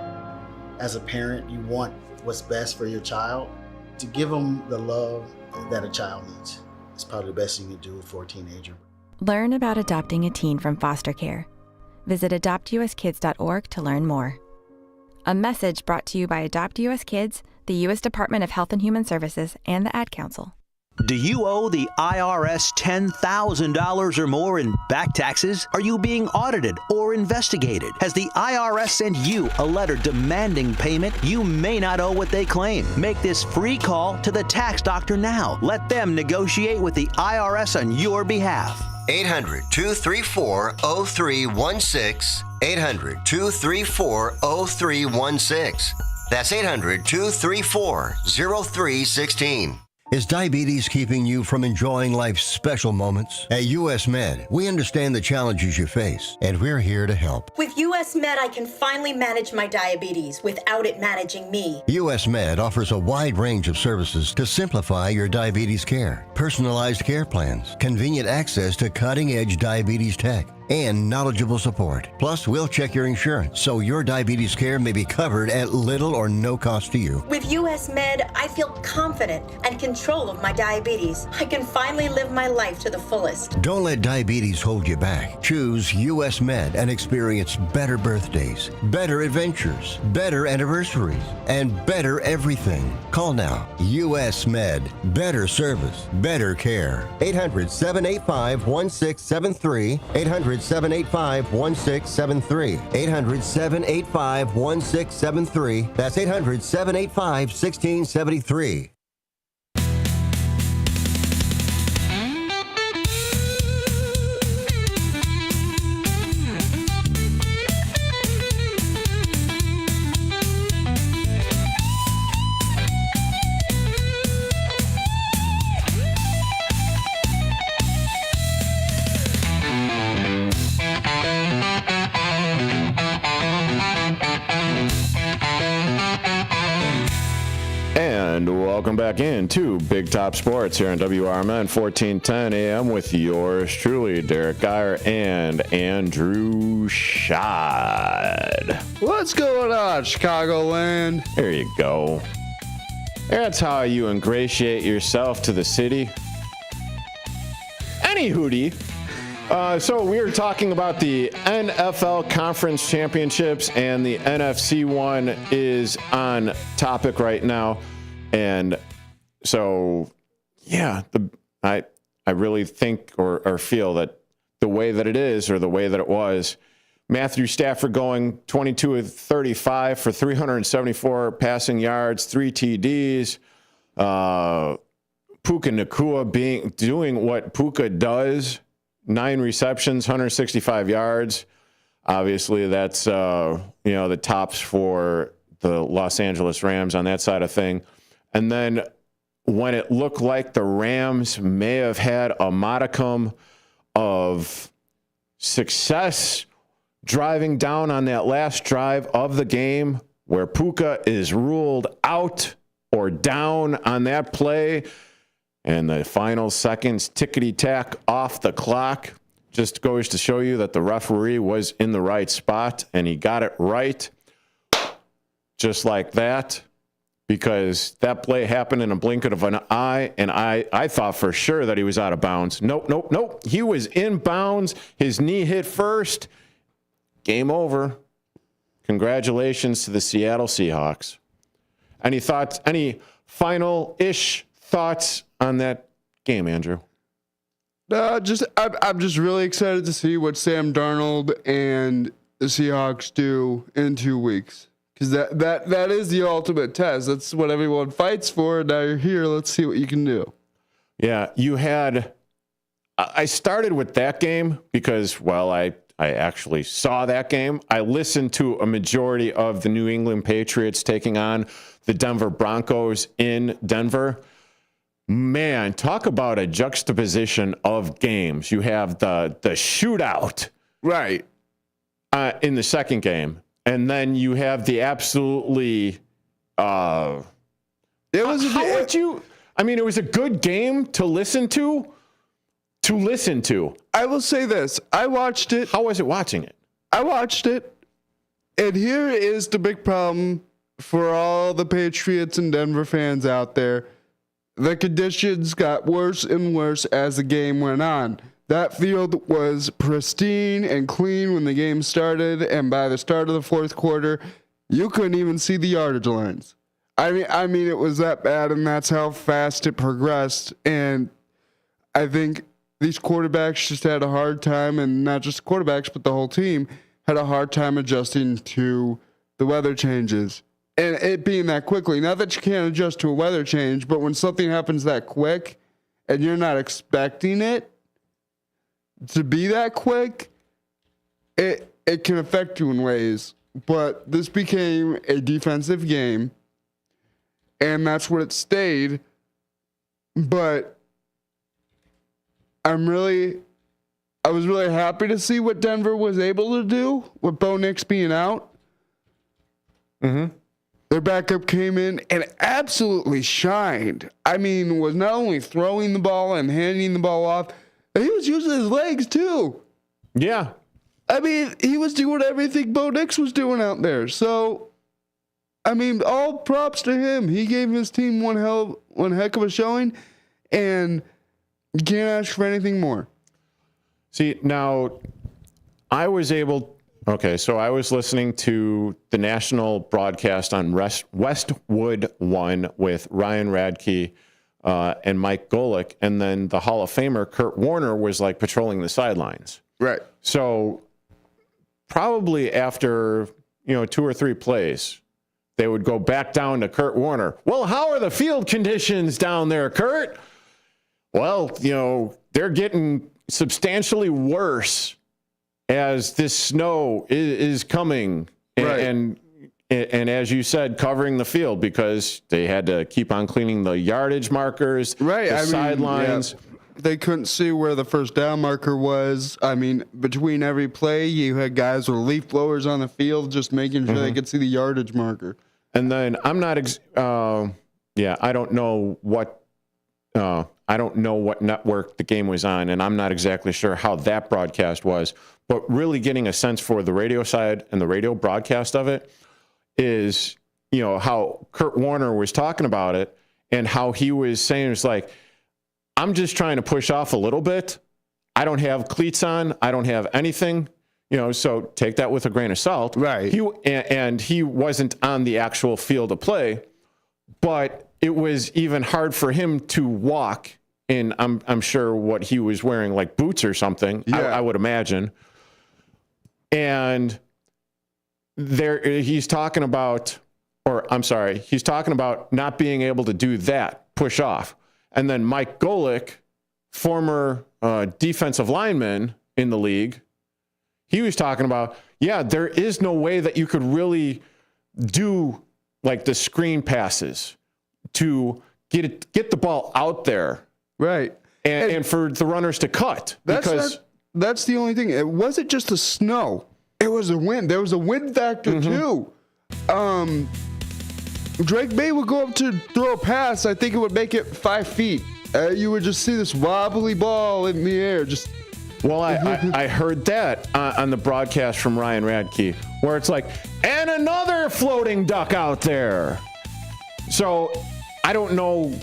As a parent, you want what's best for your child. To give them the love that a child needs, it's probably the best thing you can do for a teenager. Learn about adopting a teen from foster care. Visit adoptuskids.org to learn more. A message brought to you by Adopt US Kids, the U.S. Department of Health and Human Services, and the Ad Council. Do you owe the IRS $10,000 or more in back taxes? Are you being audited or investigated? Has the IRS sent you a letter demanding payment? You may not owe what they claim. Make this free call to the tax doctor now. Let them negotiate with the IRS on your behalf. 800-234-0316. 800-234-0316. That's 800-234-0316. Is diabetes keeping you from enjoying life's special moments? At US Med, we understand the challenges you face, and we're here to help. With US Med, I can finally manage my diabetes without it managing me. US Med offers a wide range of services to simplify your diabetes care. Personalized care plans, convenient access to cutting-edge diabetes tech, and knowledgeable support. Plus, we'll check your insurance so your diabetes care may be covered at little or no cost to you. With US Med, I feel confident and control of my diabetes. I can finally live my life to the fullest. Don't let diabetes hold you back. Choose US Med and experience better birthdays, better adventures, better anniversaries, and better everything. Call now. US Med. Better service, better care. 800-785-1673. 800-785-1673. 800-785-1673. That's 800-785-1673. And welcome back into Big Top Sports here on WRMN 1410 AM with yours truly, Derrick Geyer and Andrew Sheid. What's going on, Chicagoland? There you go. That's how you ingratiate yourself to the city. Any hootie. So we are talking about the NFL Conference Championships, and the NFC one is on topic right now. And so, yeah, I really think or feel that the way that it is, or the way that it was, Matthew Stafford going 22 of 35 for 374 passing yards, 3 TDs. Puka Nacua doing what Puka does, 9 receptions, 165 yards. Obviously, that's the tops for the Los Angeles Rams on that side of thing. And then when it looked like the Rams may have had a modicum of success driving down on that last drive of the game, where Puka is ruled out or down on that play, and the final seconds tickety-tack off the clock, just goes to show you that the referee was in the right spot, and he got it right just like that. Because that play happened in a blink of an eye, and I thought for sure that he was out of bounds. Nope. He was in bounds. His knee hit first. Game over. Congratulations to the Seattle Seahawks. Any thoughts, any final-ish thoughts on that game, Andrew? I'm just really excited to see what Sam Darnold and the Seahawks do in 2 weeks. Because that is the ultimate test. That's what everyone fights for. Now you're here. Let's see what you can do. Yeah, I started with that game because, well, I actually saw that game. I listened to a majority of the New England Patriots taking on the Denver Broncos in Denver. Man, talk about a juxtaposition of games. You have the shootout, right, in the second game. And then you have the absolutely. It was a good game to listen to. I will say this: I watched it. How was it watching it? I watched it, and here is the big problem for all the Patriots and Denver fans out there: the conditions got worse and worse as the game went on. That field was pristine and clean when the game started, and by the start of the fourth quarter, you couldn't even see the yardage lines. I mean, it was that bad, and that's how fast it progressed. And I think these quarterbacks just had a hard time, and not just quarterbacks, but the whole team had a hard time adjusting to the weather changes. And it being that quickly. Not that you can't adjust to a weather change, but when something happens that quick and you're not expecting it to be that quick, it can affect you in ways. But this became a defensive game, and that's what it stayed. but I was really happy to see what Denver was able to do with Bo Nix being out. Mm-hmm. Their backup came in and absolutely shined. I mean, was not only throwing the ball and handing the ball off, he was using his legs too. Yeah. I mean, he was doing everything Bo Nix was doing out there. So, I mean, all props to him. He gave his team one heck of a showing, and you can't ask for anything more. See, now, I was listening to the national broadcast on Westwood One with Ryan Radke and Mike Golick, and then the Hall of Famer Kurt Warner was like patrolling the sidelines. Right. So probably after 2 or 3 plays, they would go back down to Kurt Warner. Well, how are the field conditions down there, Kurt? Well, they're getting substantially worse as this snow is coming, and as you said, covering the field because they had to keep on cleaning the yardage markers, the sidelines. Yeah, they couldn't see where the first down marker was. I mean, between every play, you had guys with leaf blowers on the field just making sure they could see the yardage marker. And then I'm not, I don't know what network the game was on, and I'm not exactly sure how that broadcast was. But really getting a sense for the radio side and the radio broadcast of it is, how Kurt Warner was talking about it and how he was saying it's like, I'm just trying to push off a little bit. I don't have cleats on. I don't have anything, so take that with a grain of salt. Right. He wasn't on the actual field of play, but it was even hard for him to walk in, I'm sure what he was wearing, like boots or something, I would imagine. And he's talking about not being able to do that, push off. And then Mike Golick, former defensive lineman in the league, he was talking about, there is no way that you could really do like the screen passes to get the ball out there. Right. And for the runners to cut. That's the only thing. It wasn't just the snow. It was the wind. There was a wind factor too. Drake May would go up to throw a pass. I think it would make it 5 feet. You would just see this wobbly ball in the air. I heard that on the broadcast from Ryan Radke, where it's like, and another floating duck out there. So I don't know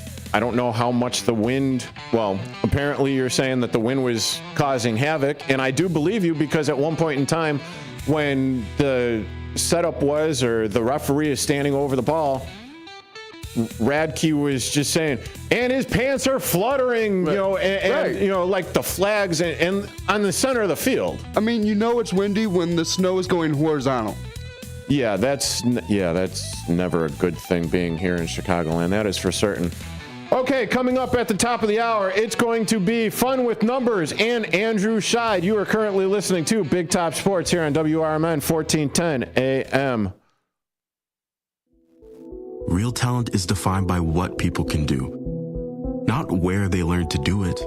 how much the wind, apparently you're saying that the wind was causing havoc, and I do believe you because at one point in time when the setup was, or the referee is standing over the ball, Radke was just saying, and his pants are fluttering, like the flags and on the center of the field. I mean, it's windy when the snow is going horizontal. Yeah, that's never a good thing being here in Chicagoland. That is for certain. Okay, coming up at the top of the hour, it's going to be Fun with Numbers and Andrew Sheid. You are currently listening to Big Top Sports here on WRMN 1410 AM. Real talent is defined by what people can do, not where they learn to do it.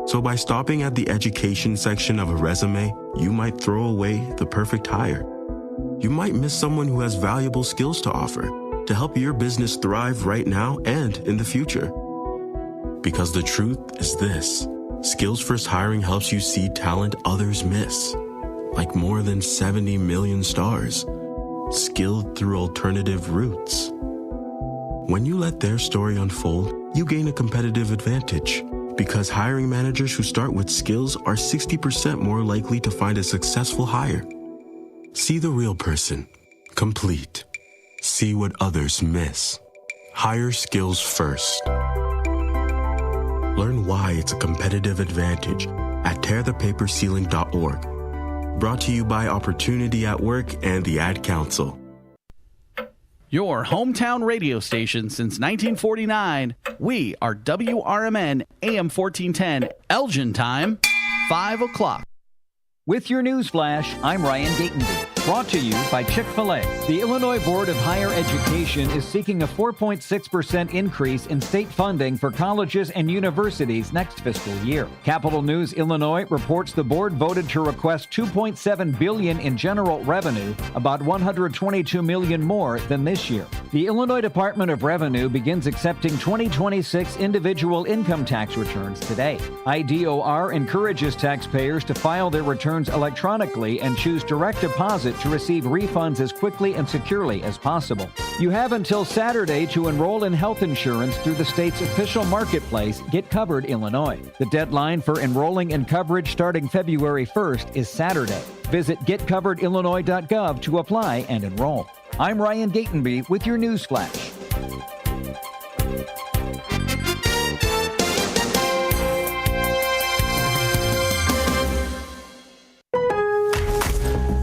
So by stopping at the education section of a resume, you might throw away the perfect hire. You might miss someone who has valuable skills to offer to help your business thrive right now and in the future. Because the truth is this: Skills First Hiring helps you see talent others miss, like more than 70 million stars, skilled through alternative routes. When you let their story unfold, you gain a competitive advantage, because hiring managers who start with skills are 60% more likely to find a successful hire. See the real person, complete. See what others miss. Hire skills first. Learn why it's a competitive advantage at tearthepaperceiling.org. Brought to you by Opportunity at Work and the Ad Council. Your hometown radio station since 1949. We are WRMN AM 1410, Elgin time, 5 o'clock. With your news flash, I'm Ryan Gatenby. Brought to you by Chick-fil-A. The Illinois Board of Higher Education is seeking a 4.6% increase in state funding for colleges and universities next fiscal year. Capital News Illinois reports the board voted to request $2.7 billion in general revenue, about $122 million more than this year. The Illinois Department of Revenue begins accepting 2026 individual income tax returns today. IDOR encourages taxpayers to file their returns electronically and choose direct deposit to receive refunds as quickly and securely as possible. You have until Saturday to enroll in health insurance through the state's official marketplace, Get Covered Illinois. The deadline for enrolling in coverage starting February 1st is Saturday. Visit getcoveredillinois.gov to apply and enroll. I'm Ryan Gatenby with your news flash.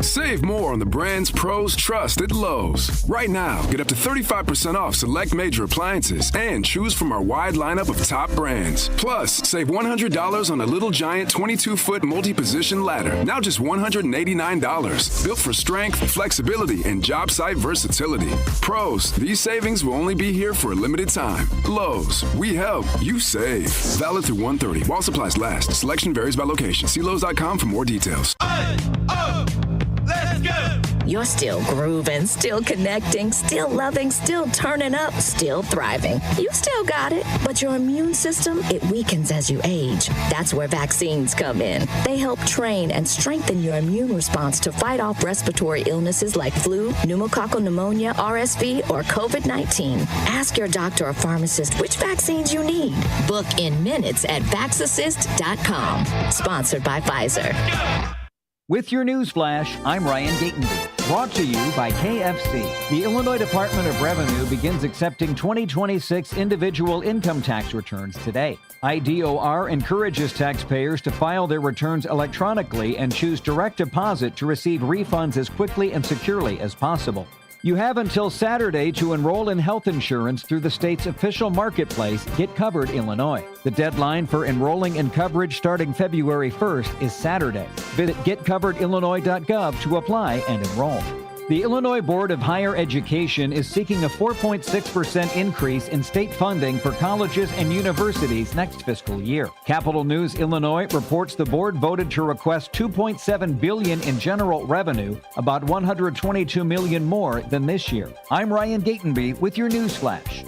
Save more on the brands pros trust at Lowe's. Right now, get up to 35% off select major appliances and choose from our wide lineup of top brands. Plus, save $100 on a Little Giant 22-foot multi-position ladder, now just $189. Built for strength, flexibility, and job site versatility. Pros, these savings will only be here for a limited time. Lowe's, we help, you save. Valid through 1/30 while supplies last. Selection varies by location. See Lowe's.com for more details. Let's go! You're still grooving, still connecting, still loving, still turning up, still thriving. You still got it, but your immune system, it weakens as you age. That's where vaccines come in. They help train and strengthen your immune response to fight off respiratory illnesses like flu, pneumococcal pneumonia, RSV, or COVID-19. Ask your doctor or pharmacist which vaccines you need. Book in minutes at vaxassist.com. Sponsored by Pfizer. With your news flash, I'm Ryan Gatenby. Brought to you by KFC. The Illinois Department of Revenue begins accepting 2026 individual income tax returns today. IDOR encourages taxpayers to file their returns electronically and choose direct deposit to receive refunds as quickly and securely as possible. You have until Saturday to enroll in health insurance through the state's official marketplace, Get Covered Illinois. The deadline for enrolling in coverage starting February 1st is Saturday. Visit getcoveredillinois.gov to apply and enroll. The Illinois Board of Higher Education is seeking a 4.6% increase in state funding for colleges and universities next fiscal year. Capital News Illinois reports the board voted to request $2.7 billion in general revenue, about $122 million more than this year. I'm Ryan Gatenby with your news flash.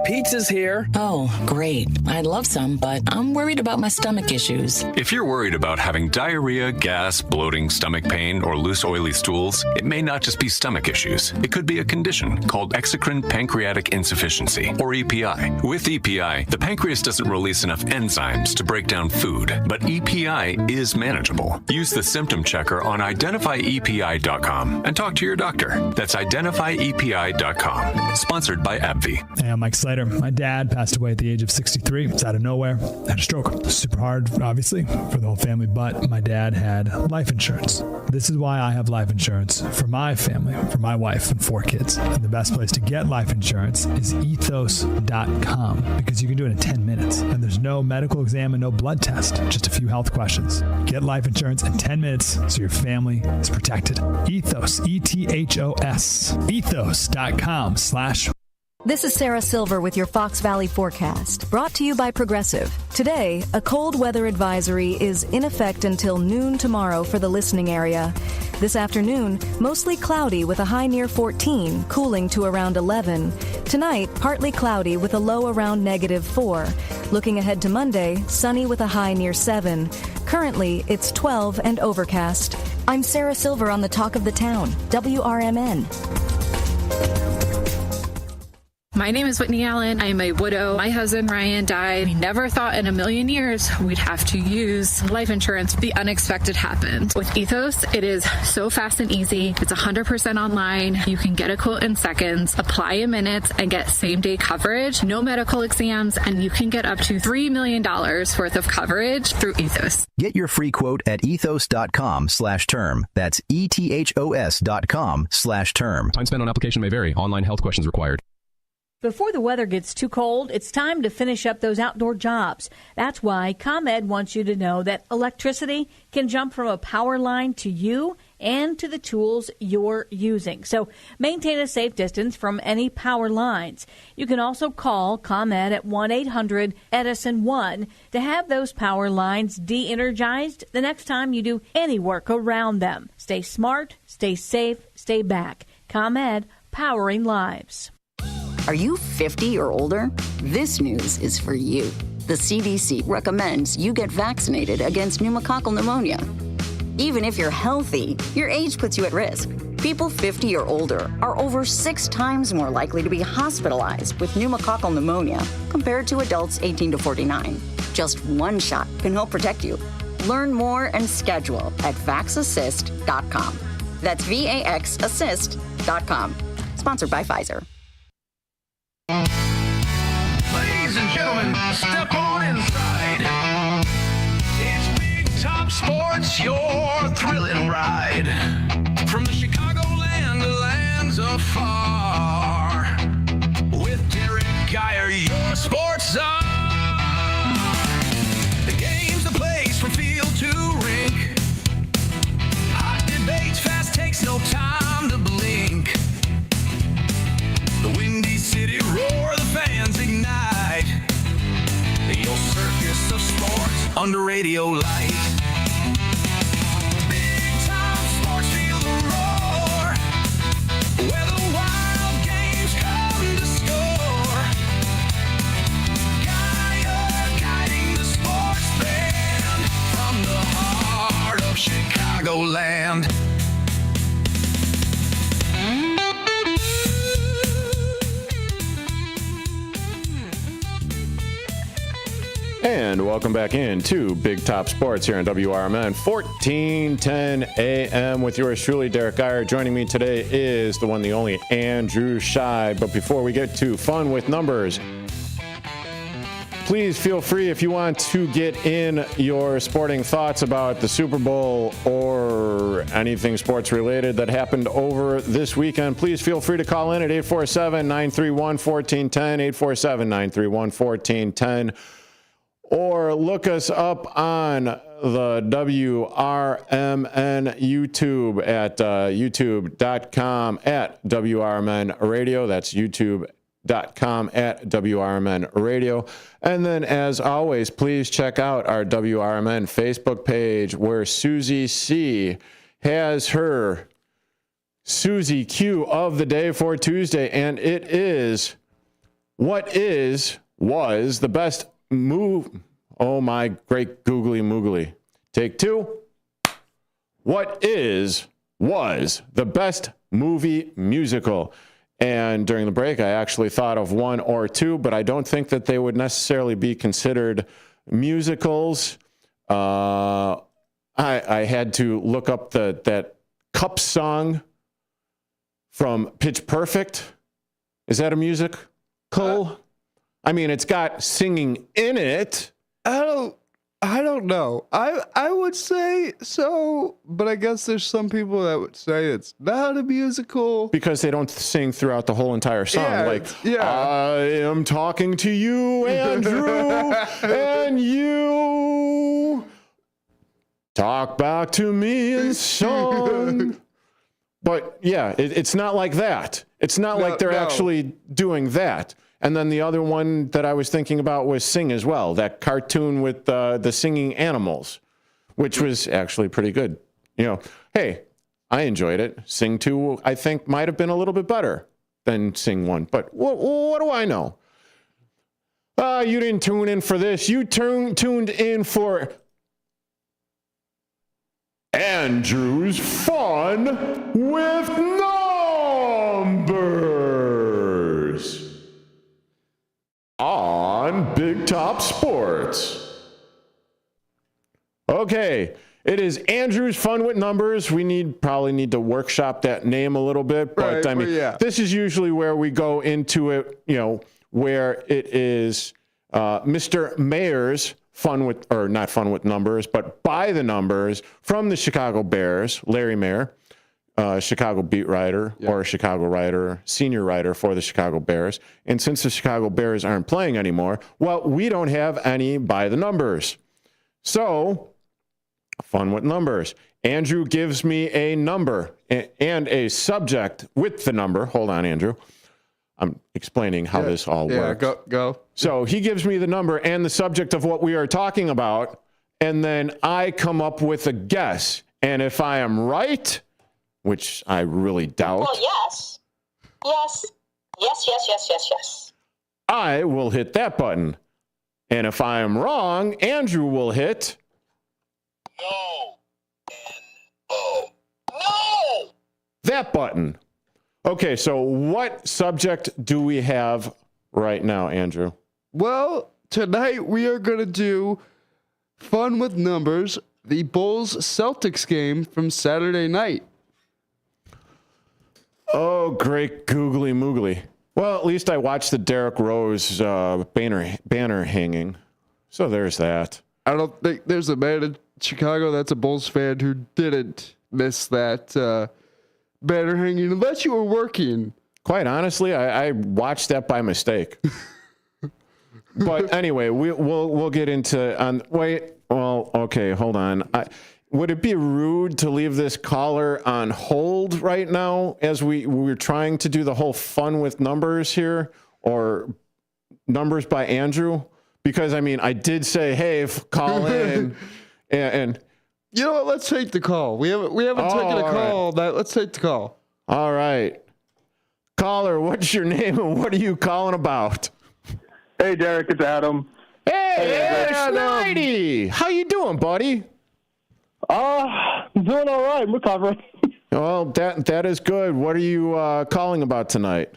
Pizza's here. Oh, great. I'd love some, but I'm worried about my stomach issues. If you're worried about having diarrhea, gas, bloating, stomach pain, or loose oily stools, it may not just be stomach issues. It could be a condition called exocrine pancreatic insufficiency, or EPI. With EPI, the pancreas doesn't release enough enzymes to break down food, but EPI is manageable. Use the symptom checker on identifyepi.com and talk to your doctor. That's identifyepi.com. Sponsored by AbbVie. Hey, I'm Mike Slater. My dad passed away at the age of 63. It's out of nowhere. Had a stroke. Super hard, obviously, for the whole family, but my dad had life insurance. This is why I have life insurance for my family, for my wife and 4 kids. And the best place to get life insurance is ethos.com because you can do it in 10 minutes. And there's no medical exam and no blood test, just a few health questions. Get life insurance in 10 minutes so your family is protected. Ethos, E-T-H-O-S, ethos.com/ This is Sarah Silver with your Fox Valley forecast, brought to you by Progressive. Today, a cold weather advisory is in effect until noon tomorrow for the listening area. This afternoon, mostly cloudy with a high near 14, cooling to around 11. Tonight, partly cloudy with a low around -4. Looking ahead to Monday, sunny with a high near 7. Currently, it's 12 and overcast. I'm Sarah Silver on the Talk of the Town, WRMN. My name is Whitney Allen. I am a widow. My husband, Ryan, died. We never thought in a million years we'd have to use life insurance. The unexpected happened. With Ethos, it is so fast and easy. It's 100% online. You can get a quote in seconds, apply in minutes, and get same-day coverage, no medical exams, and you can get up to $3 million worth of coverage through Ethos. Get your free quote at ethos.com/term. That's ETHOS.com/term. Time spent on application may vary. Online health questions required. Before the weather gets too cold, it's time to finish up those outdoor jobs. That's why ComEd wants you to know that electricity can jump from a power line to you and to the tools you're using. So maintain a safe distance from any power lines. You can also call ComEd at 1-800-EDISON-1 to have those power lines de-energized the next time you do any work around them. Stay smart, stay safe, stay back. ComEd, powering lives. Are you 50 or older? This news is for you. The CDC recommends you get vaccinated against pneumococcal pneumonia. Even if you're healthy, your age puts you at risk. People 50 or older are over 6 times more likely to be hospitalized with pneumococcal pneumonia compared to adults 18 to 49. Just one shot can help protect you. Learn more and schedule at vaxassist.com. That's VAXassist.com. Sponsored by Pfizer. Ladies and gentlemen, step on inside. It's Big Top Sports, your thrilling ride. From the Chicagoland to lands afar. With Derrick Geyer, your sports czar. The game's the place from field to rink. Hot debates, fast takes, no time to blink. The Windy City roar, the fans ignite. Your circus of sports under radio light. Big time sports, feel the roar. Where the wild games come to score. Geyer guiding the sports band from the heart of Chicagoland. And welcome back into Big Top Sports here on WRMN 1410 AM with yours truly, Derrick Geyer. Joining me today is the one, the only Andrew Sheid. But before we get to fun with numbers, please feel free, if you want to get in your sporting thoughts about the Super Bowl or anything sports related that happened over this weekend, please feel free to call in at 847-931-1410, 847-931-1410. Or look us up on the WRMN YouTube at youtube.com at WRMN Radio. That's youtube.com at WRMN Radio. And then, as always, please check out our WRMN Facebook page where Susie C. has her Susie Q of the day for Tuesday. And it is, was the best move. Oh my great googly moogly. Take two. Was the best movie musical? And during the break, I actually thought of one or two, but I don't think that they would necessarily be considered musicals. I had to look up that Cup song from Pitch Perfect. Is that a musical? I mean, it's got singing in it. I don't know. I would say so, but I guess there's some people that would say it's not a musical because they don't sing throughout the whole entire song. Yeah, I am talking to you, Andrew, and you talk back to me in song. But yeah, it's not like that. It's not like they're actually doing that. And then the other one that I was thinking about was Sing as well, that cartoon with the singing animals, which was actually pretty good. You know, hey, I enjoyed it. Sing 2, I think, might have been a little bit better than Sing 1. But what do I know? You didn't tune in for this. You tuned in for Andrew's Fun with Numbers on Big Top Sports. Okay, it is Andrew's Fun with Numbers. We probably need to workshop that name a little bit, but This is usually where we go into it, where it is Mr. Mayer's not fun with numbers, but by the numbers from the Chicago Bears, Larry Mayer, Chicago beat writer or a Chicago writer, senior writer for the Chicago Bears. And since the Chicago Bears aren't playing anymore, well, we don't have any by the numbers. So, fun with numbers. Andrew gives me a number and a subject with the number. Hold on, Andrew. I'm explaining how this all works. Go. So he gives me the number and the subject of what we are talking about, and then I come up with a guess. And if I am right, which I really doubt. Well, yes. Yes. I will hit that button. And if I am wrong, Andrew will hit. No! That button. Okay, so what subject do we have right now, Andrew? Well, tonight we are going to do Fun with Numbers, the Bulls-Celtics game from Saturday night. Oh, great googly moogly. Well, at least I watched the Derrick Rose banner hanging. So there's that. I don't think there's a man in Chicago that's a Bulls fan who didn't miss that banner hanging, unless you were working. Quite honestly, I watched that by mistake. But anyway, we'll get into okay, hold on. Would it be rude to leave this caller on hold right now as we're trying to do the whole fun with numbers here, or numbers by Andrew? Because I did say, hey, call in, and you know what? Let's take the call. We haven't taken a call. Right. Let's take the call. All right, caller, what's your name and what are you calling about? Hey, Derek, it's Adam. Hey, Sheid. How you doing, buddy? I'm doing all right. I'm recovering. Well, that is good. What are you calling about tonight?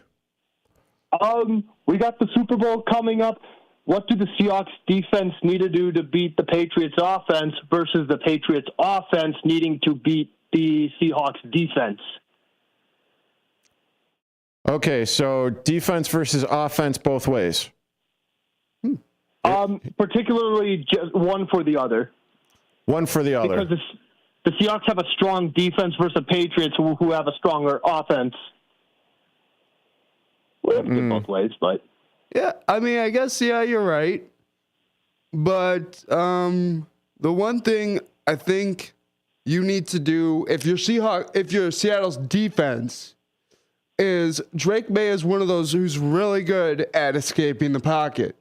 We got the Super Bowl coming up. What do the Seahawks defense need to do to beat the Patriots offense versus the Patriots offense needing to beat the Seahawks defense? Okay, so defense versus offense both ways. Particularly just one for the other. One for the other. Because the Seahawks have a strong defense versus the Patriots who have a stronger offense. We have to get both ways, but... Yeah, I guess, you're right. But the one thing I think you need to do, if you're Seattle's defense, is Drake May is one of those who's really good at escaping the pocket.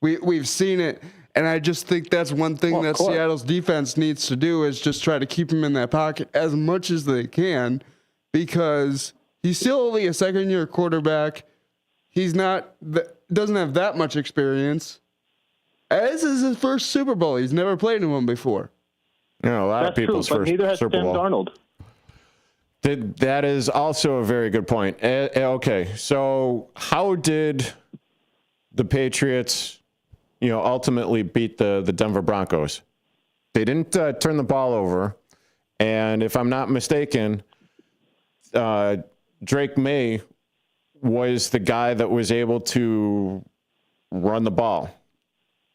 We've seen it, and I just think that's one thing that Seattle's defense needs to do is just try to keep him in that pocket as much as they can, because he's still only a second-year quarterback. He's doesn't have that much experience. This is his first Super Bowl. He's never played in one before. A lot of people's first Super Bowl. Neither has Sam Darnold. That is also a very good point. Okay, so how did the Patriots, ultimately beat the Denver Broncos? They didn't turn the ball over, and if I'm not mistaken, Drake May was the guy that was able to run the ball.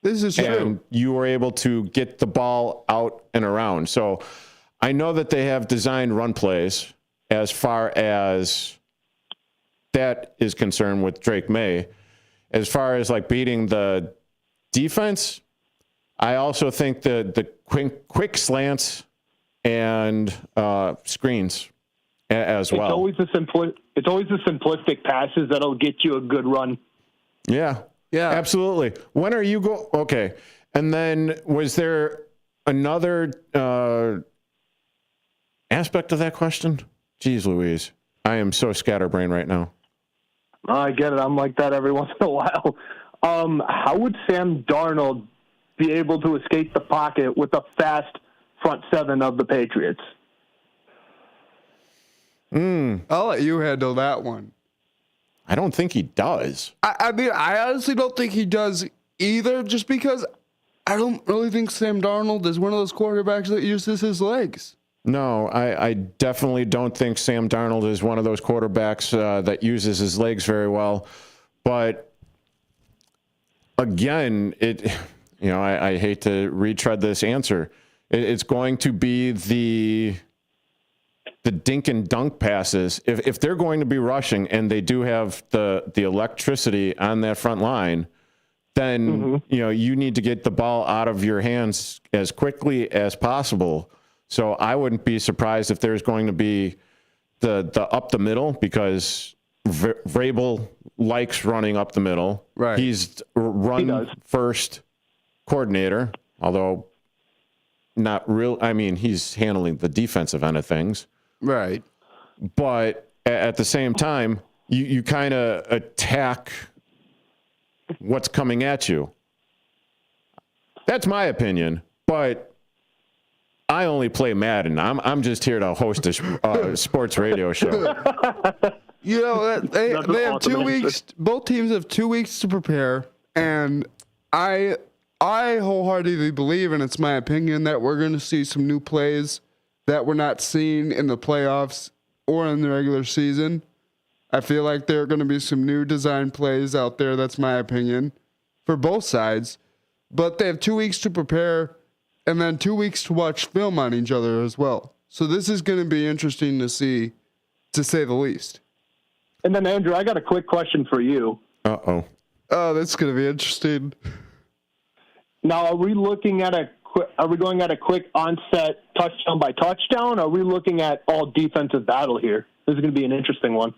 This is true. And you were able to get the ball out and around. So I know that they have designed run plays as far as that is concerned with Drake May. As far as beating the defense, I also think the quick slants and screens as well. It's always the simplistic passes that'll get you a good run. Yeah, absolutely. When are you Okay, and then was there another aspect of that question? Jeez Louise, I am so scatterbrained right now. I get it. I'm like that every once in a while. How would Sam Darnold be able to escape the pocket with a fast front seven of the Patriots? I'll let you handle that one. I don't think he does. I honestly don't think he does either, just because I don't really think Sam Darnold is one of those quarterbacks that uses his legs. No, I definitely don't think Sam Darnold is one of those quarterbacks that uses his legs very well. But again, I hate to retread this answer. It's going to be the the dink and dunk passes, if they're going to be rushing and they do have the electricity on that front line, then you need to get the ball out of your hands as quickly as possible. So I wouldn't be surprised if there's going to be the up the middle, because Vrabel likes running up the middle. Right. He's run first coordinator, although not real. I mean, he's handling the defensive end of things. Right. But at the same time, you kind of attack what's coming at you. That's my opinion, but I only play Madden. I'm just here to host a sports radio show. They have 2 weeks. Both teams have 2 weeks to prepare, and I wholeheartedly believe, and it's my opinion, that we're going to see some new plays that we're not seeing in the playoffs or in the regular season. I feel like there are going to be some new design plays out there. That's my opinion for both sides. But they have 2 weeks to prepare and then 2 weeks to watch film on each other as well. So this is going to be interesting to see, to say the least. And then, Andrew, I got a quick question for you. Uh-oh. Oh, that's going to be interesting. Now, are we going at a quick onset touchdown by touchdown? Or are we looking at all defensive battle here? This is going to be an interesting one.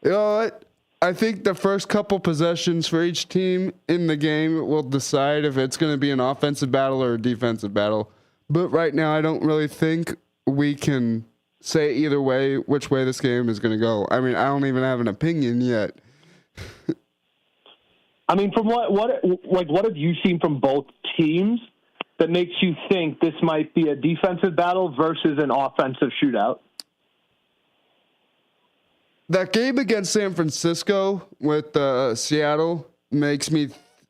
You know what? I think the first couple possessions for each team in the game will decide if it's going to be an offensive battle or a defensive battle. But right now, I don't really think we can say either way which way this game is going to go. I mean, I don't even have an opinion yet. I mean, from what have you seen from both teams that makes you think this might be a defensive battle versus an offensive shootout? That game against San Francisco with Seattle makes me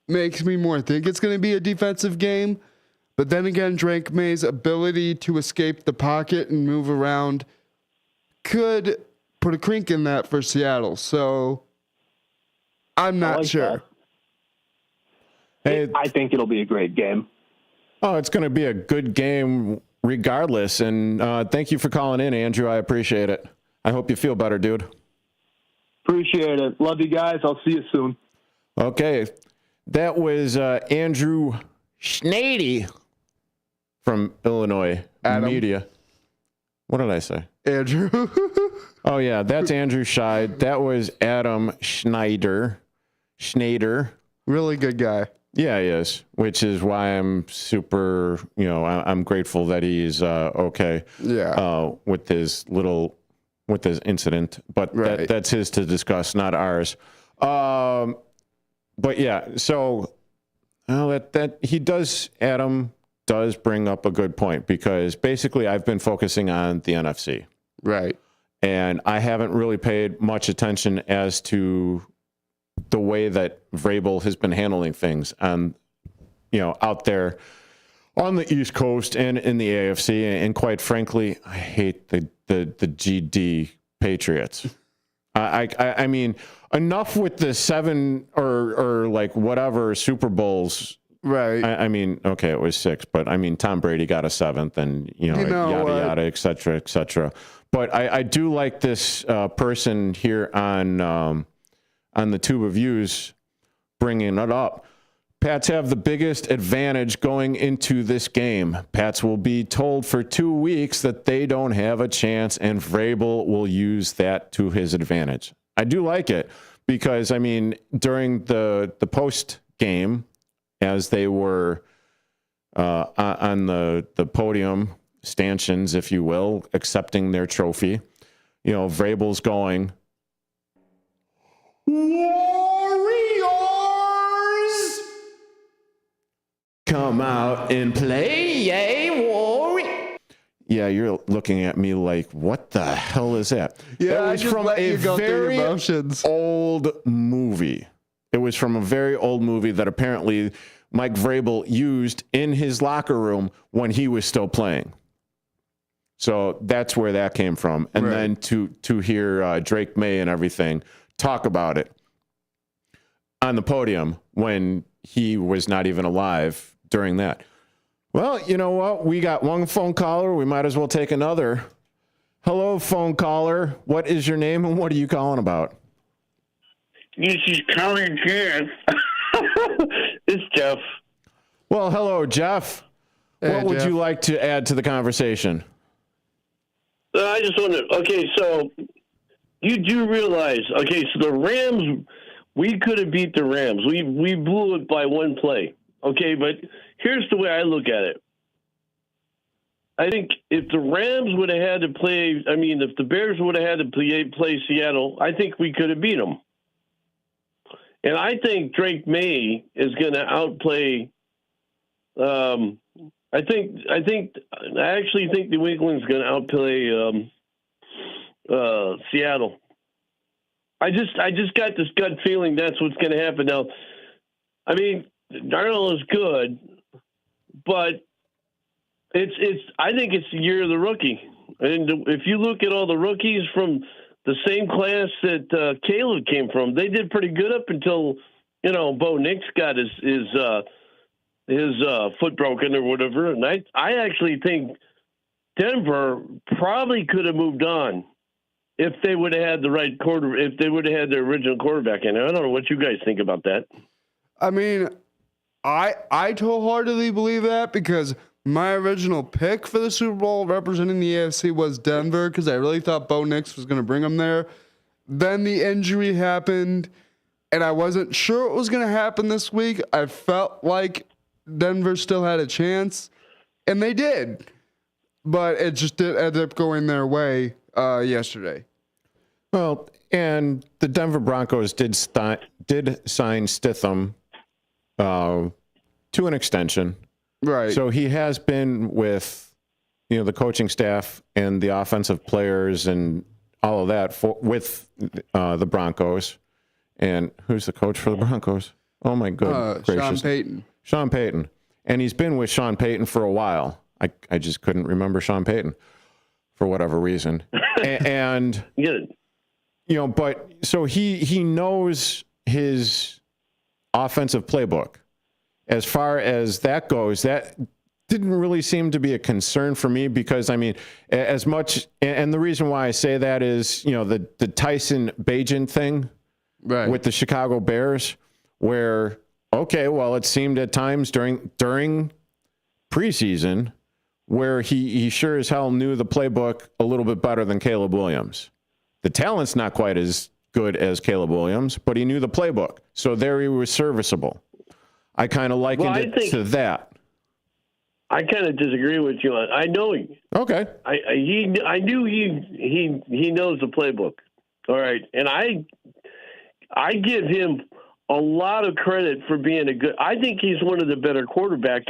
more think it's going to be a defensive game. But then again, Drake May's ability to escape the pocket and move around could put a crink in that for Seattle. So I'm not sure. Hey, I think it'll be a great game. Oh, it's going to be a good game regardless. And thank you for calling in, Andrew. I appreciate it. I hope you feel better, dude. Appreciate it. Love you guys. I'll see you soon. Okay. That was Andrew Schneidy from Illinois Media. What did I say? Andrew. Oh, yeah. That's Andrew Sheid. That was Adam Schneider. Really good guy. Yeah, he is, which is why I'm super, I'm grateful that he's okay. Yeah. With his incident, but right. That's his to discuss, not ours. But yeah, so Adam does bring up a good point, because basically I've been focusing on the NFC. Right. And I haven't really paid much attention as to the way that Vrabel has been handling things out there on the East Coast and in the AFC. And quite frankly, I hate the GD Patriots. I mean, enough with the 7 or like whatever Super Bowls. Right. I mean, okay, it was 6, but I mean, Tom Brady got a 7th, and yada, et cetera, et cetera. But I do like this person here on the Tube of Views bringing it up. Pats have the biggest advantage going into this game. Pats will be told for 2 weeks that they don't have a chance, and Vrabel will use that to his advantage. I do like it, because, I mean, during the post game, as they were on the podium stanchions, if you will, accepting their trophy, Vrabel's going, Warriors, come out and play, yay, Warriors. Yeah, you're looking at me like, what the hell is that? Yeah, it was from a very old movie. It was from a very old movie that apparently Mike Vrabel used in his locker room when he was still playing. So that's where that came from. And then to hear Drake May and everything talk about it on the podium when he was not even alive during that. Well, you know what? We got one phone caller. We might as well take another. Hello, phone caller. What is your name and what are you calling about? This is calling Jeff. It's Jeff. Well, hello, Jeff. Hey, what would Jeff. you like to add to the conversation? I just wonder, okay, so you do realize, okay, so the Rams, we could have beat the Rams. We blew it by one play, okay? But here's the way I look at it. I think if the Rams would have had to play, if the Bears would have had to play Seattle, I think we could have beat them. And I think Drake May is going to outplay. I actually think New England's going to outplay Seattle. I just got this gut feeling that's what's going to happen. Now, Darnold is good, but I think it's the year of the rookie. And if you look at all the rookies from the same class that Caleb came from, they did pretty good up until, Bo Nix got his foot broken or whatever. And I actually think Denver probably could have moved on if they would have had the right if they would have had their original quarterback in there. I don't know what you guys think about that. I wholeheartedly believe that because my original pick for the Super Bowl representing the AFC was Denver because I really thought Bo Nix was going to bring them there. Then the injury happened, and I wasn't sure what was going to happen this week. I felt like Denver still had a chance, and they did. But it just did end up going their way yesterday. Well, and the Denver Broncos did sign Stidham to an extension. Right. So he has been with, the coaching staff and the offensive players and all of that with the Broncos. And who's the coach for the Broncos? Oh, my goodness gracious. Sean Payton. And he's been with Sean Payton for a while. I just couldn't remember Sean Payton for whatever reason. And but so he knows his offensive playbook. As far as that goes, that didn't really seem to be a concern for me because, as much, and the reason why I say that is, the Tyson Bagent thing with the Chicago Bears, where, okay, well, it seemed at times during preseason where he sure as hell knew the playbook a little bit better than Caleb Williams. The talent's not quite as good as Caleb Williams, but he knew the playbook. So there he was serviceable. I kind of likened it to that. I kind of disagree with you on. I know he. Okay. I knew he knows the playbook. All right, and I give him a lot of credit for being a good. I think he's one of the better quarterbacks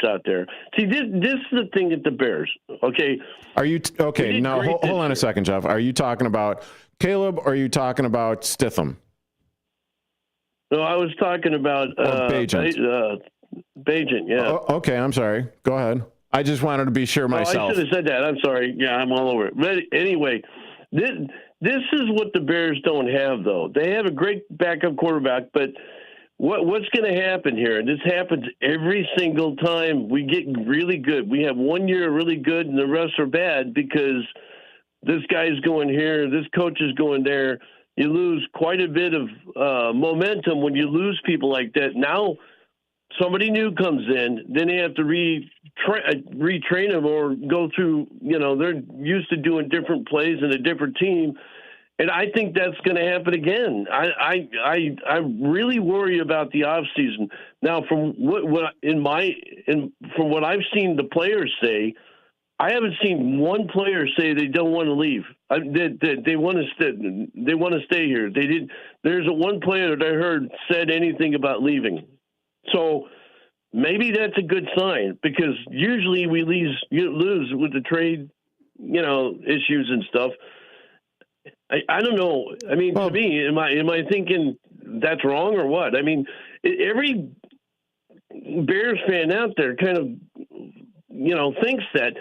out there. See, this is the thing at the Bears. Okay. Are you okay? Now hold on a second, Jeff. Are you talking about Caleb or are you talking about Stidham? No, I was talking about Bagent, yeah. Okay, I'm sorry. Go ahead. I just wanted to be sure myself. I should have said that. I'm sorry. Yeah, I'm all over it. But anyway, this is what the Bears don't have, though. They have a great backup quarterback, but what's going to happen here? And this happens every single time we get really good. We have 1 year really good, and the rest are bad because this guy's going here, this coach is going there. You lose quite a bit of momentum when you lose people like that. Now somebody new comes in, then they have to retrain them or go through, they're used to doing different plays in a different team. And I think that's going to happen again. I really worry about the offseason. Now, from what I've seen the players say, I haven't seen one player say they don't want to leave. They want to stay here. They did. There's one player that I heard said anything about leaving. So maybe that's a good sign because usually we lose with the trade, issues and stuff. I don't know. To me, am I thinking that's wrong or what? Every Bears fan out there kind of, thinks that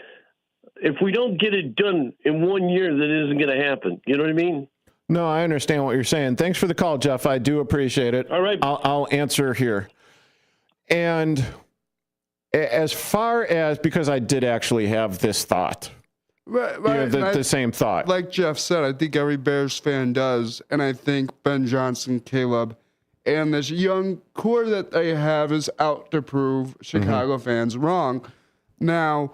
if we don't get it done in 1 year, that isn't going to happen. You know what I mean? No, I understand what you're saying. Thanks for the call, Jeff. I do appreciate it. All right. I'll answer here. And as far as, because I did actually have this thought Right. The same thought. Like Jeff said, I think every Bears fan does. And I think Ben Johnson, Caleb, and this young core that they have is out to prove Chicago fans wrong. Now,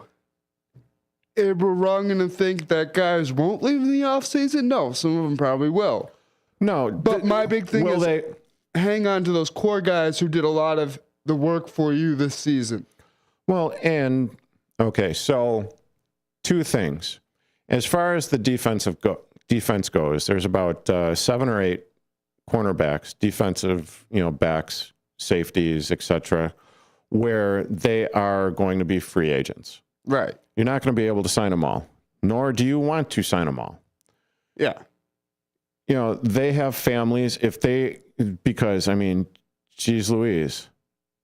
if we're wrong to think that guys won't leave in the offseason, no, some of them probably will. No. But my big thing is hang on to those core guys who did a lot of the work for you this season. Well, and, okay, so 2 things. As far as the defense goes, there's about 7 or 8 cornerbacks, defensive, backs, safeties, etc., where they are going to be free agents. Right. You're not going to be able to sign them all, nor do you want to sign them all. Yeah. They have families. Because, geez Louise,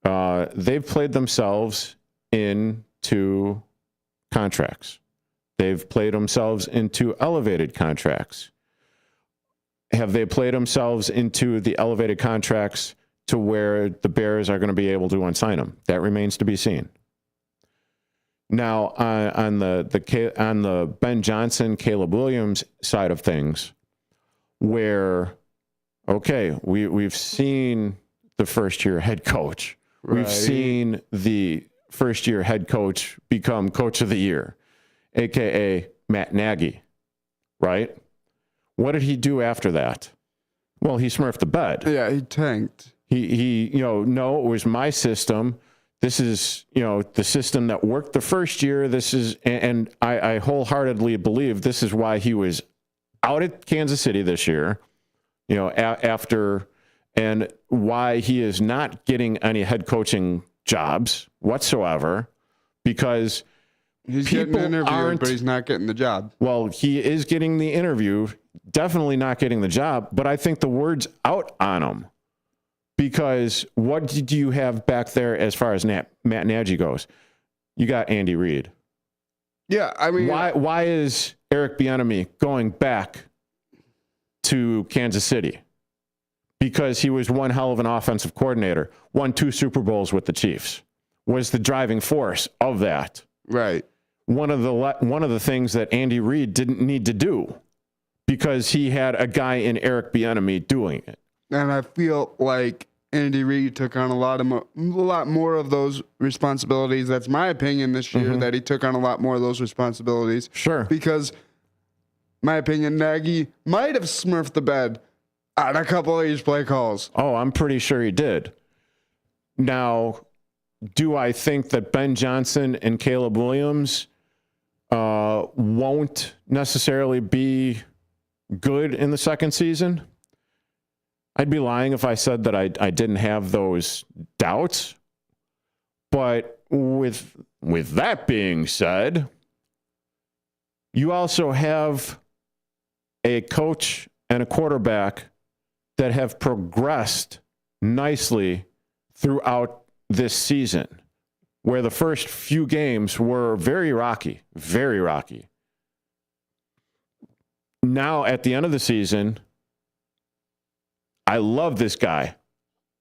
they've played themselves into contracts. They've played themselves into elevated contracts. Have they played themselves into the elevated contracts to where the Bears are going to be able to unsign them? That remains to be seen. Now, on the Ben Johnson, Caleb Williams side of things, where, okay, we've seen the first-year head coach. Right. We've seen the first-year head coach become coach of the year, a.k.a. Matt Nagy, right? What did he do after that? Well, he smurfed the bed. Yeah, he tanked. He no, it was my system. This is, the system that worked the first year. This is, and I wholeheartedly believe this is why he was out at Kansas City this year, after, and why he is not getting any head coaching jobs whatsoever, because he's getting interviewed, but he's not getting the job. Well, he is getting the interview, definitely not getting the job, but I think the word's out on him. Because what did you have back there as far as Matt Nagy goes? You got Andy Reid. Yeah, why is Eric Bieniemy going back to Kansas City? Because he was one hell of an offensive coordinator, won 2 Super Bowls with the Chiefs, was the driving force of that. Right. One of the things that Andy Reid didn't need to do, because he had a guy in Eric Bieniemy doing it. And I feel like Andy Reid took on a lot more of those responsibilities. That's my opinion this year, that he took on a lot more of those responsibilities. Sure. Because, my opinion, Nagy might have smurfed the bed on a couple of these play calls. Oh, I'm pretty sure he did. Now, do I think that Ben Johnson and Caleb Williams won't necessarily be good in the second season? I'd be lying if I said that I didn't have those doubts. But with that being said, you also have a coach and a quarterback that have progressed nicely throughout this season, where the first few games were very rocky, very rocky. Now, at the end of the season, I love this guy,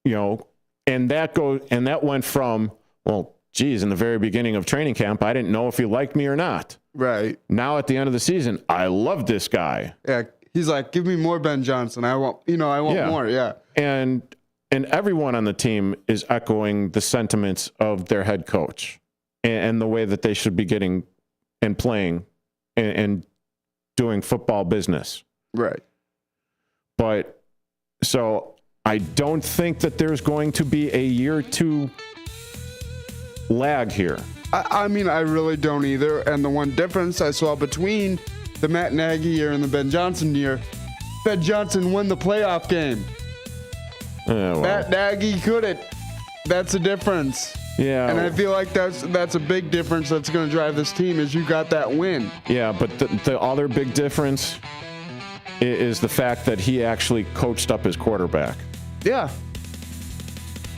and that went from, well, geez, in the very beginning of training camp, I didn't know if he liked me or not. Right. Now at the end of the season, I love this guy. Yeah. He's like, give me more Ben Johnson. I want more. Yeah. And everyone on the team is echoing the sentiments of their head coach and the way that they should be getting and playing and doing football business. Right. But so I don't think that there's going to be a year or two lag here. I really don't either. And the one difference I saw between the Matt Nagy year and the Ben Johnson year, Ben Johnson won the playoff game. Matt Nagy couldn't. That's a difference. Yeah. And I feel like that's a big difference that's going to drive this team is you got that win. Yeah, but the other big difference is the fact that he actually coached up his quarterback. Yeah.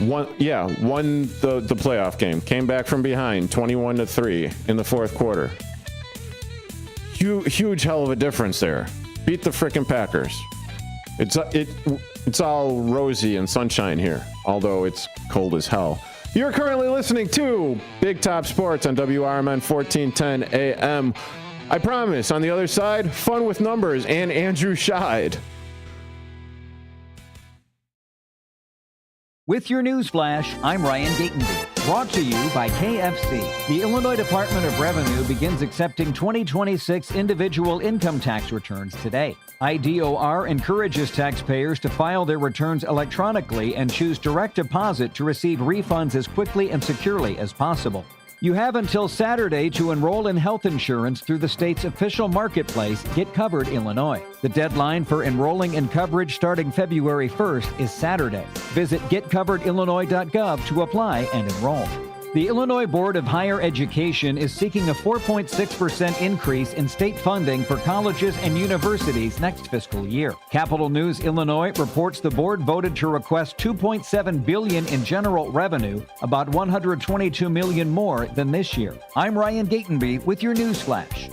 Won the playoff game. Came back from behind 21-3 in the fourth quarter. Huge hell of a difference there. Beat the frickin' Packers. It's all rosy and sunshine here, although it's cold as hell. You're currently listening to Big Top Sports on WRMN 1410 AM. I promise, on the other side, fun with numbers and Andrew Sheid. With your news flash, I'm Ryan Gatenby. Brought to you by KFC. The Illinois Department of Revenue begins accepting 2026 individual income tax returns today. IDOR encourages taxpayers to file their returns electronically and choose direct deposit to receive refunds as quickly and securely as possible. You have until Saturday to enroll in health insurance through the state's official marketplace, Get Covered Illinois. The deadline for enrolling in coverage starting February 1st is Saturday. Visit getcoveredillinois.gov to apply and enroll. The Illinois Board of Higher Education is seeking a 4.6% increase in state funding for colleges and universities next fiscal year. Capital News Illinois reports the board voted to request $2.7 billion in general revenue, about $122 million more than this year. I'm Ryan Gatenby with your news flash.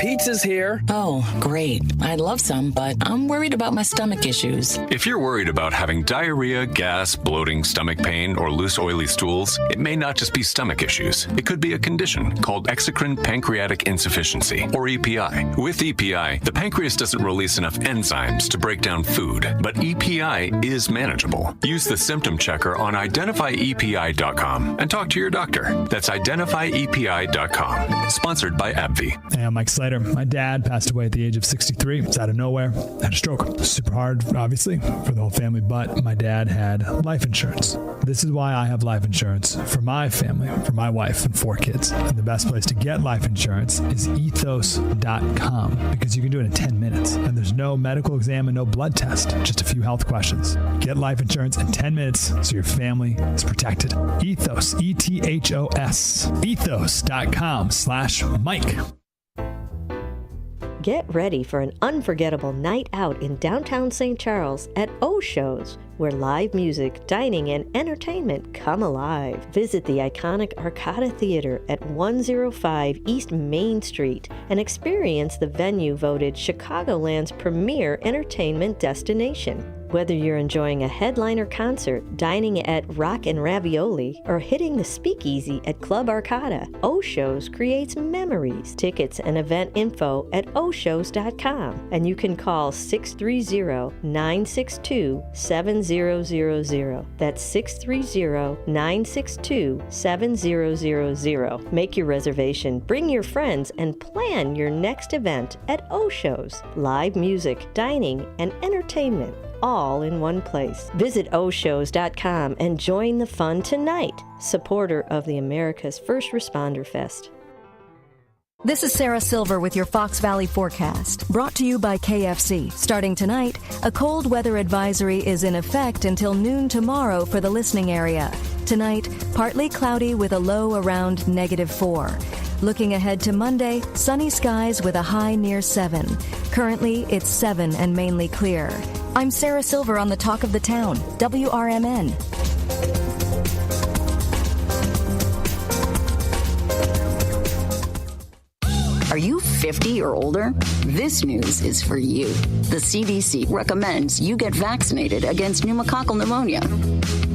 Pizza's here. Oh, great. I'd love some, but I'm worried about my stomach issues. If you're worried about having diarrhea, gas, bloating, stomach pain, or loose oily stools, it may not just be stomach issues. It could be a condition called exocrine pancreatic insufficiency, or EPI. With EPI, the pancreas doesn't release enough enzymes to break down food, but EPI is manageable. Use the symptom checker on identifyepi.com and talk to your doctor. That's identifyepi.com. Sponsored by AbbVie. Hey, I'm Mike Slater. My dad passed away at the age of 63. It's out of nowhere. Had a stroke. Super hard, obviously, for the whole family, but my dad had life insurance. This is why I have life insurance for my family, for my wife and 4 kids. And the best place to get life insurance is ethos.com because you can do it in 10 minutes. And there's no medical exam and no blood test, just a few health questions. Get life insurance in 10 minutes so your family is protected. Ethos, E-T-H-O-S. Ethos.com/Mike. Get ready for an unforgettable night out in downtown St. Charles at O-Shows, where live music, dining, and entertainment come alive. Visit the iconic Arcada Theater at 105 East Main Street and experience the venue voted Chicagoland's premier entertainment destination. Whether you're enjoying a headliner concert, dining at Rock and Ravioli, or hitting the speakeasy at Club Arcada, O-Shows creates memories. Tickets and event info at oshows.com, and you can call 630-962-7000. That's 630-962-7000. Make your reservation, bring your friends, and plan your next event at O-Shows. Live music, dining, and entertainment, all in one place. Visit oshows.com and join the fun tonight. Supporter of the America's First Responder Fest. This is Sarah Silver with your Fox Valley forecast, brought to you by KFC. Starting tonight, a cold weather advisory is in effect until noon tomorrow for the listening area. Tonight, partly cloudy with a low around -4. Looking ahead to Monday, sunny skies with a high near 7. Currently, it's 7 and mainly clear. I'm Sarah Silver on the Talk of the Town, WRMN. Are you 50 or older? This news is for you. The CDC recommends you get vaccinated against pneumococcal pneumonia.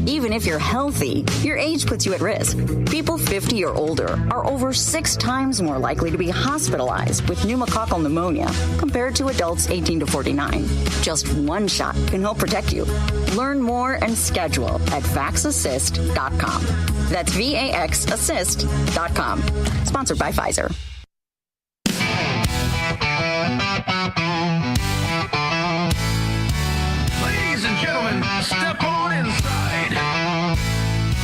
Even if you're healthy, your age puts you at risk. People 50 or older are over 6 times more likely to be hospitalized with pneumococcal pneumonia compared to adults 18 to 49. Just one shot can help protect you. Learn more and schedule at vaxassist.com. That's VAXassist.com. Sponsored by Pfizer. Ladies and gentlemen, step on inside.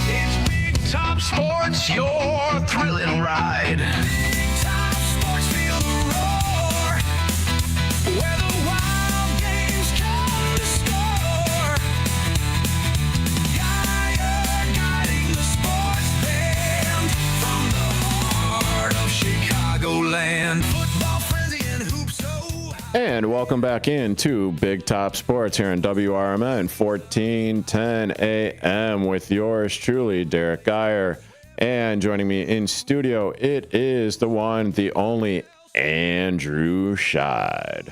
It's Big Top Sports, your thrilling ride. Big Top Sports, feel the roar. Where the wild games come to score. Geyer guiding the sports band from the heart of Chicagoland. Football frenzy and hoops. And welcome back into Big Top Sports here on WRMN 1410 AM with yours truly, Derrick Geyer. And joining me in studio, it is the one, the only Andrew Sheid.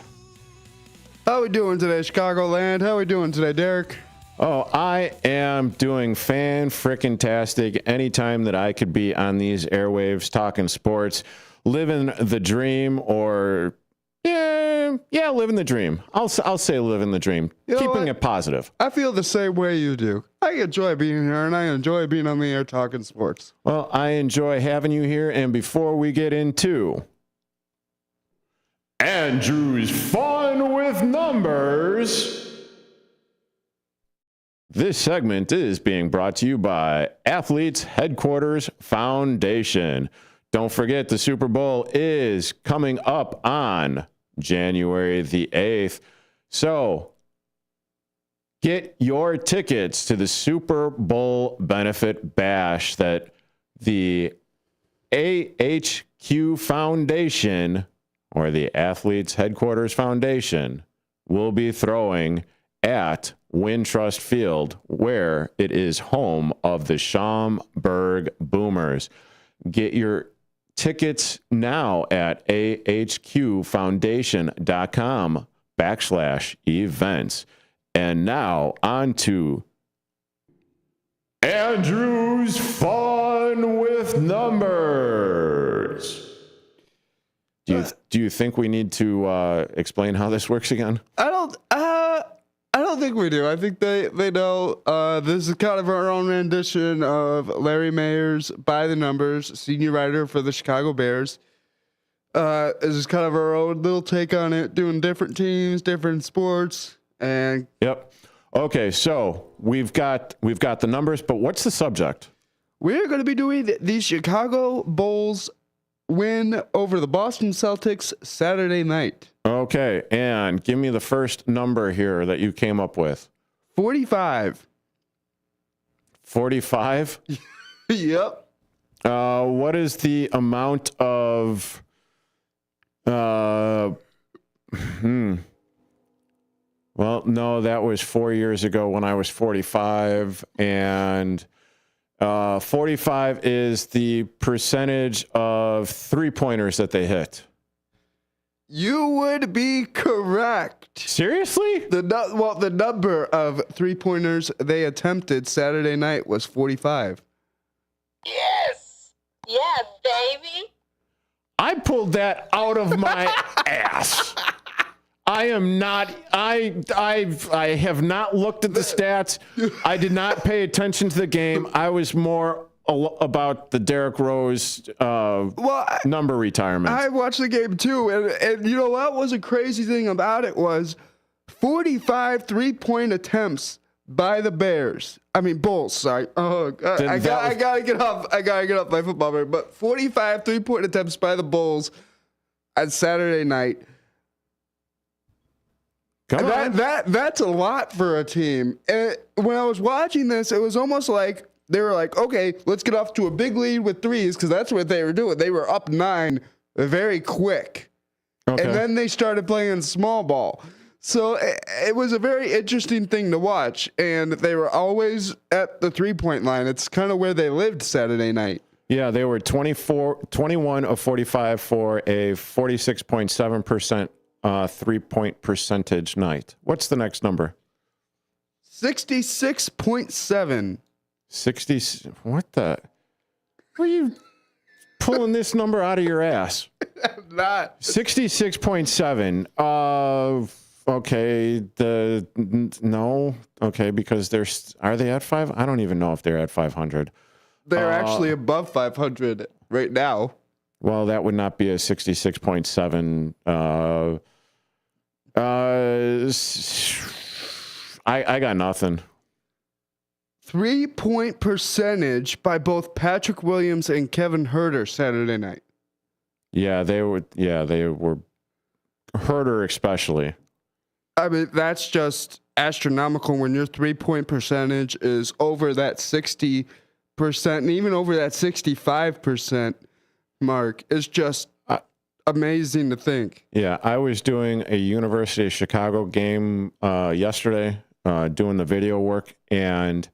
How we doing today, Chicagoland? How we doing today, Derek? Oh, I am doing fan-frickin-tastic anytime that I could be on these airwaves talking sports, living the dream, or yeah, living the dream. I'll say living the dream, keeping it positive. I feel the same way you do. I enjoy being here, and I enjoy being on the air talking sports. Well, I enjoy having you here, and before we get into Andrew's Fun with Numbers, this segment is being brought to you by Athletes Headquarters Foundation. Don't forget, the Super Bowl is coming up on January the 8th. So get your tickets to the Super Bowl benefit bash that the AHQ Foundation, or the Athletes Headquarters Foundation, will be throwing at Wintrust Field, where it is home of the Schaumburg Boomers. Get your tickets now at ahqfoundation.com/events. And now on to Andrew's Fun with Numbers. Do you think we need to explain how this works again? I don't think we do. I think they know. This is kind of our own rendition of Larry Mayer's By the Numbers, senior writer for the Chicago Bears. This is kind of our own little take on it, doing different teams, different sports, and yep. Okay, so we've got the numbers, but what's the subject? We're going to be doing the Chicago Bulls win over the Boston Celtics Saturday night. Okay, and give me the first number here that you came up with. 45. 45? Yep. What is the amount of... Well, no, that was 4 years ago when I was 45, and 45 is the percentage of three-pointers that they hit. You would be correct. Seriously? The number of three-pointers they attempted Saturday night was 45. Yes! Yeah, baby! I pulled that out of my ass. I am not. I have not looked at the stats. I did not pay attention to the game. I was more about the Derrick Rose number retirement. I watched the game too, and you know what was a crazy thing about it was 45 three-point attempts by the Bears. I mean Bulls. Sorry. Oh, God. I gotta get off. I gotta get off my football brain. But 45 three-point attempts by the Bulls on Saturday night. That's a lot for a team. And when I was watching this, it was almost like they were like, okay, let's get off to a big lead with threes, because that's what they were doing. They were up 9 very quick. Okay. And then they started playing small ball. So it was a very interesting thing to watch. And they were always at the three-point line. It's kind of where they lived Saturday night. Yeah, they were 21 of 45 for a 46.7% three-point percentage night. What's the next number? 66.7. 60. What the? Are you pulling this number out of your ass? I'm not. 66.7. Okay. No. Okay, because are they at 5? I don't even know if they're at 500. They're actually above 500 right now. Well, that would not be a 66.7. I got nothing. 3-point percentage by both Patrick Williams and Kevin Huerter Saturday night. Yeah, they were Huerter especially. I mean, that's just astronomical when your 3-point percentage is over that 60% and even over that 65% mark. It's just amazing to think. Yeah, I was doing a University of Chicago game yesterday, doing the video work, and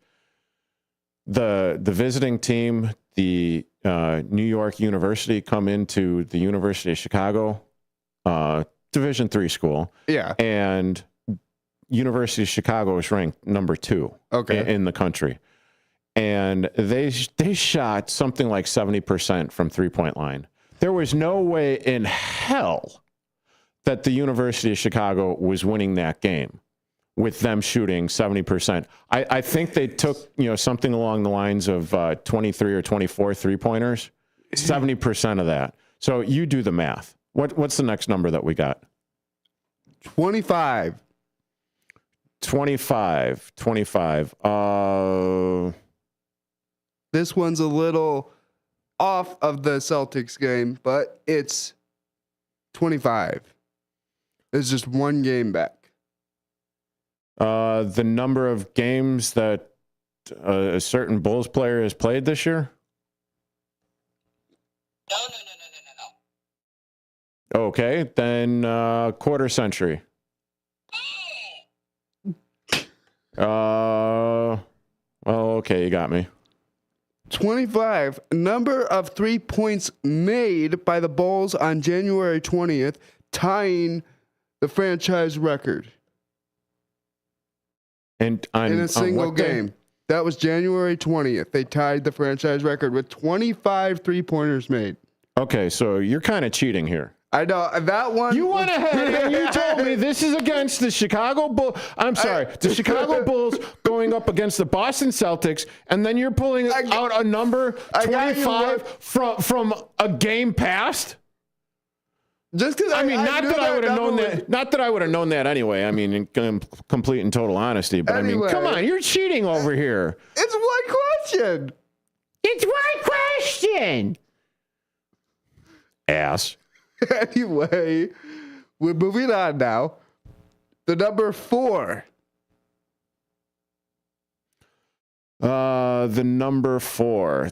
the visiting team, the New York University, come into the University of Chicago Division III school. Yeah. And University of Chicago is ranked number 2 in the country. And they shot something like 70% from three-point line. There was no way in hell that the University of Chicago was winning that game with them shooting 70%. I think they took, something along the lines of 23 or 24 three-pointers, 70% of that. So you do the math. What's the next number that we got? 25. 25. This one's a little off of the Celtics game, but it's 25. It's just one game back. The number of games that a certain Bulls player has played this year? No. Okay, then quarter century. Well, okay, you got me. 25. Number of 3 points made by the Bulls on January 20th, tying the franchise record. And in a single game. That was January 20th. They tied the franchise record with 25 3-pointers made. Okay, so you're kind of cheating here. I know that one. You went ahead and you told me this is against the Chicago Bulls. I'm sorry, the Chicago Bulls going up against the Boston Celtics, and then you're pulling out a number 25 from a game past. Just because not that I would have known that. Not that I would have known that anyway. I mean, in complete and total honesty. But anyway, I mean, come on, you're cheating over here. It's one question. It's one question. Ass. Anyway, we're moving on now. The number 4. The number 4.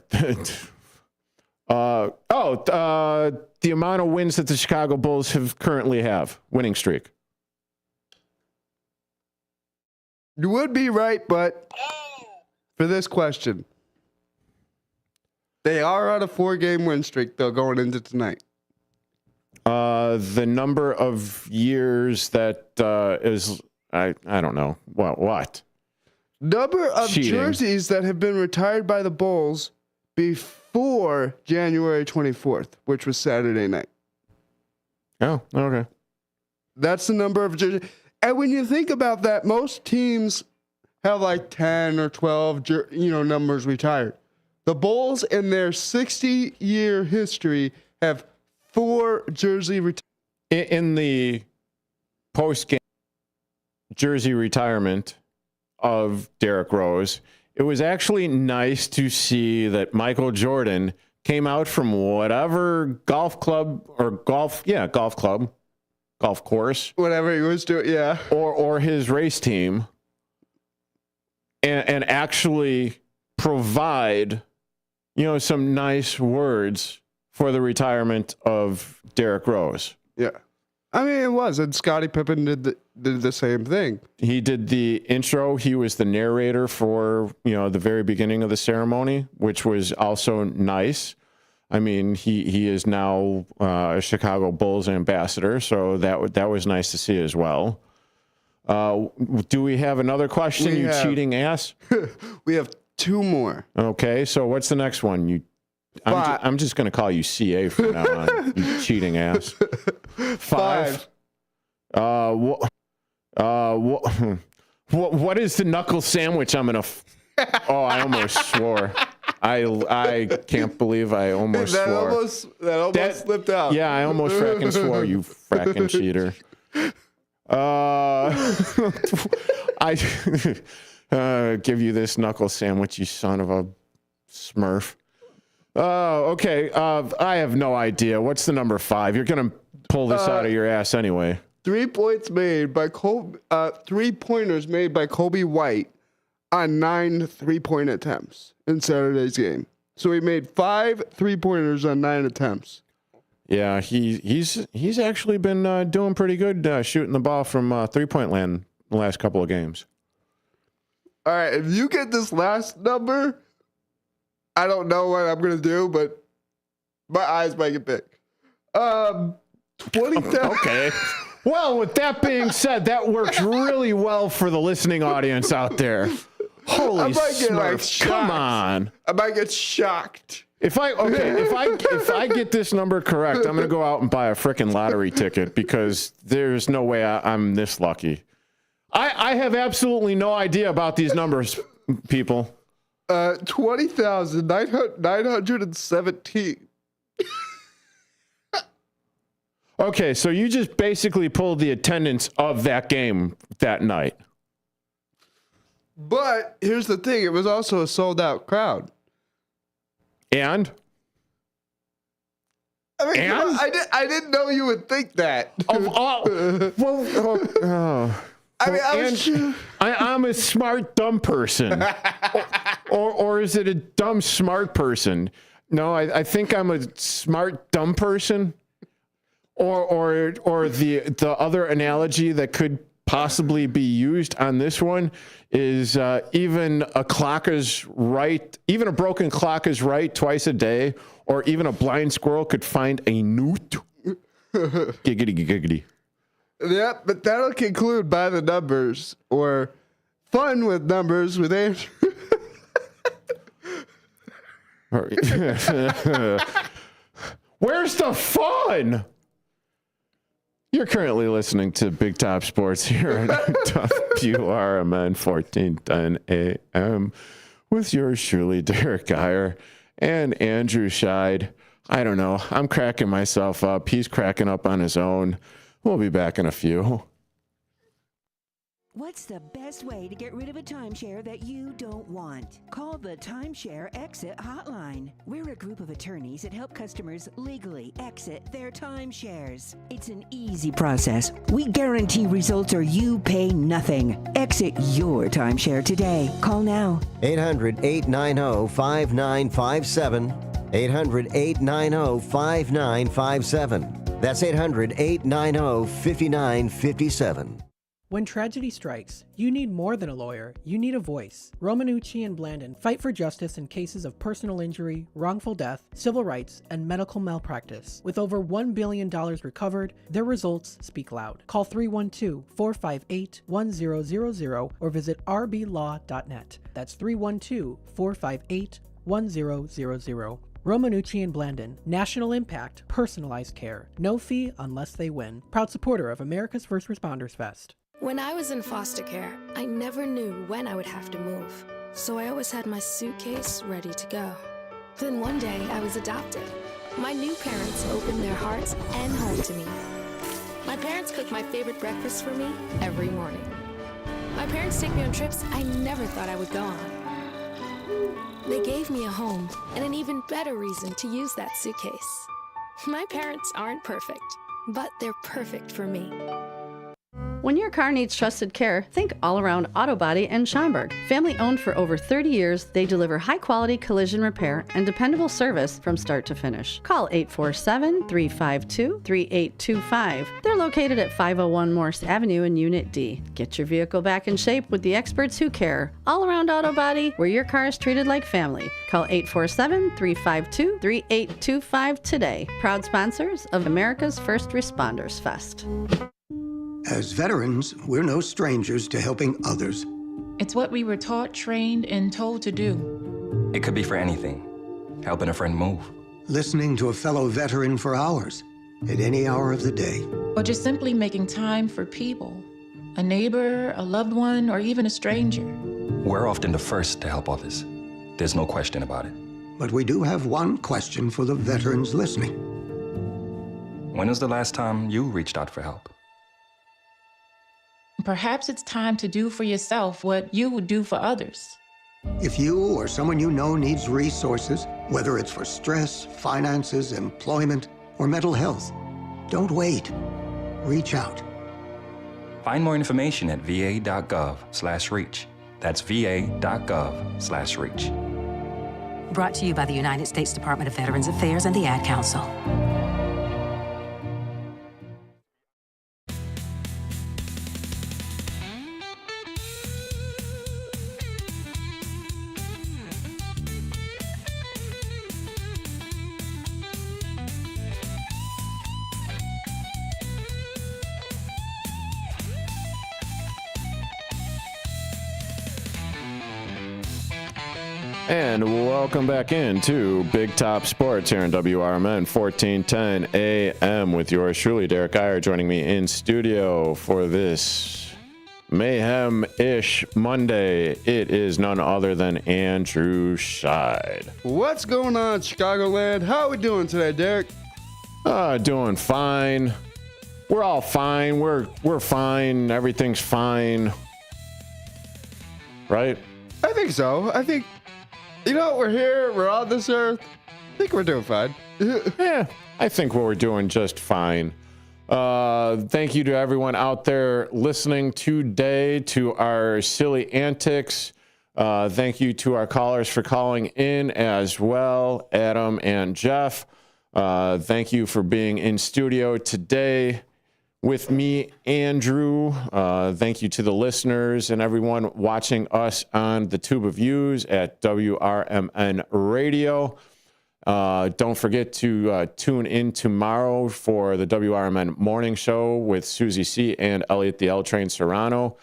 The amount of wins that the Chicago Bulls currently have, winning streak. You would be right, but for this question, they are on a 4-game win streak, though, going into tonight. The number of years that is, I don't know. What? Number of cheating. Jerseys that have been retired by the Bulls before January 24th, which was Saturday night. Oh, okay. That's the number of jerseys. And when you think about that, most teams have like 10 or 12, numbers retired. The Bulls, in their 60-year history, have 4 jersey retirements. In the post-game jersey retirement of Derrick Rose, it was actually nice to see that Michael Jordan came out from whatever golf course, whatever he was doing, yeah, or his race team, and actually provide, some nice words for the retirement of Derrick Rose. Yeah. I mean, it was. And Scottie Pippen did the same thing. He did the intro. He was the narrator for, the very beginning of the ceremony, which was also nice. I mean, he is now a Chicago Bulls ambassador, so that was nice to see as well. Do we have another question, cheating ass? We have 2 more. Okay, so what's the next one? I'm just going to call you CA from now on, you cheating ass. 5. What is the knuckle sandwich I'm going to... I almost swore. I can't believe I almost swore. That almost slipped out. Yeah, I almost fracking swore, you fracking cheater. I give you this knuckle sandwich, you son of a smurf. Okay. I have no idea. What's the number 5? You're going to pull this out of your ass anyway. 3 points made by 3-pointers made by Kobe White on 9 3-point attempts in Saturday's game. So he made 5 3-pointers on 9 attempts. Yeah, he's actually been doing pretty good shooting the ball from 3-point land the last couple of games. All right, if you get this last number, I don't know what I'm gonna do, but my eyes might get big. 27. Okay. Well, with that being said, that works really well for the listening audience out there. Holy smokes! Come on, I might get shocked. If I get this number correct, I'm gonna go out and buy a frickin' lottery ticket because there's no way I'm this lucky. I have absolutely no idea about these numbers, people. 20,917. Okay, so you just basically pulled the attendance of that game that night. But here's the thing: it was also a sold-out crowd. And I mean, I didn't know you would think that. I'm a smart dumb person, or is it a dumb smart person? No, I think I'm a smart dumb person, or the other analogy that could possibly be used on this one is even a clock is right, even a broken clock is right twice a day, or even a blind squirrel could find a newt. Giggity giggity. Yeah, but that'll conclude By the Numbers, or Fun with Numbers with Andrew. Where's the fun? You're currently listening to Big Top Sports here at WRMN 1410 AM with yours truly, Derrick Geyer and Andrew Sheid. I don't know. I'm cracking myself up. He's cracking up on his own. We'll be back in a few. What's the best way to get rid of a timeshare that you don't want? Call the Timeshare Exit Hotline. We're a group of attorneys that help customers legally exit their timeshares. It's an easy process. We guarantee results or you pay nothing. Exit your timeshare today. Call now. 800-890-5957. 800-890-5957. That's 800-890-5957. When tragedy strikes, you need more than a lawyer, you need a voice. Romanucci and Blandon fight for justice in cases of personal injury, wrongful death, civil rights, and medical malpractice. With over $1 billion recovered, their results speak loud. Call 312-458-1000 or visit rblaw.net. That's 312-458-1000. Romanucci and Blandon, national impact, personalized care. No fee unless they win. Proud supporter of America's First Responders Fest. When I was in foster care, I never knew when I would have to move, so I always had my suitcase ready to go. Then one day, I was adopted. My new parents opened their hearts and home to me. My parents cook my favorite breakfast for me every morning. My parents take me on trips I never thought I would go on. They gave me a home and an even better reason to use that suitcase. My parents aren't perfect, but they're perfect for me. When your car needs trusted care, think All Around Auto Body in Schaumburg. Family owned for over 30 years, they deliver high-quality collision repair and dependable service from start to finish. Call 847-352-3825. They're located at 501 Morse Avenue in Unit D. Get your vehicle back in shape with the experts who care. All Around Auto Body, where your car is treated like family. Call 847-352-3825 today. Proud sponsors of America's First Responders Fest. As veterans, we're no strangers to helping others. It's what we were taught, trained, and told to do. It could be for anything. Helping a friend move. Listening to a fellow veteran for hours, at any hour of the day. Or just simply making time for people. A neighbor, a loved one, or even a stranger. We're often the first to help others. There's no question about it. But we do have one question for the veterans listening. When was the last time you reached out for help? Perhaps it's time to do for yourself what you would do for others. If you or someone you know needs resources, whether it's for stress, finances, employment, or mental health, don't wait. Reach out. Find more information at va.gov/reach. That's va.gov/reach. Brought to you by the United States Department of Veterans Affairs and the Ad Council. And welcome back into Big Top Sports here on WRMN 1410 AM with yours truly, Derrick Geyer, joining me in studio for this mayhem-ish Monday. It is none other than Andrew Sheid. What's going on, Chicagoland? How are we doing today, Derrick? Doing fine. We're all fine. We're fine. Everything's fine. Right? I think so. I think, we're here. We're on this earth. I think we're doing fine. Yeah, I think we're doing just fine. Thank you to everyone out there listening today to our silly antics. Thank you to our callers for calling in as well, Adam and Jeff. Thank you for being in studio today with me, Andrew. Thank you to the listeners and everyone watching us on the Tube of Views at WRMN Radio. Don't forget to tune in tomorrow for the WRMN Morning Show with Susie C. and Elliot the L Train Serrano.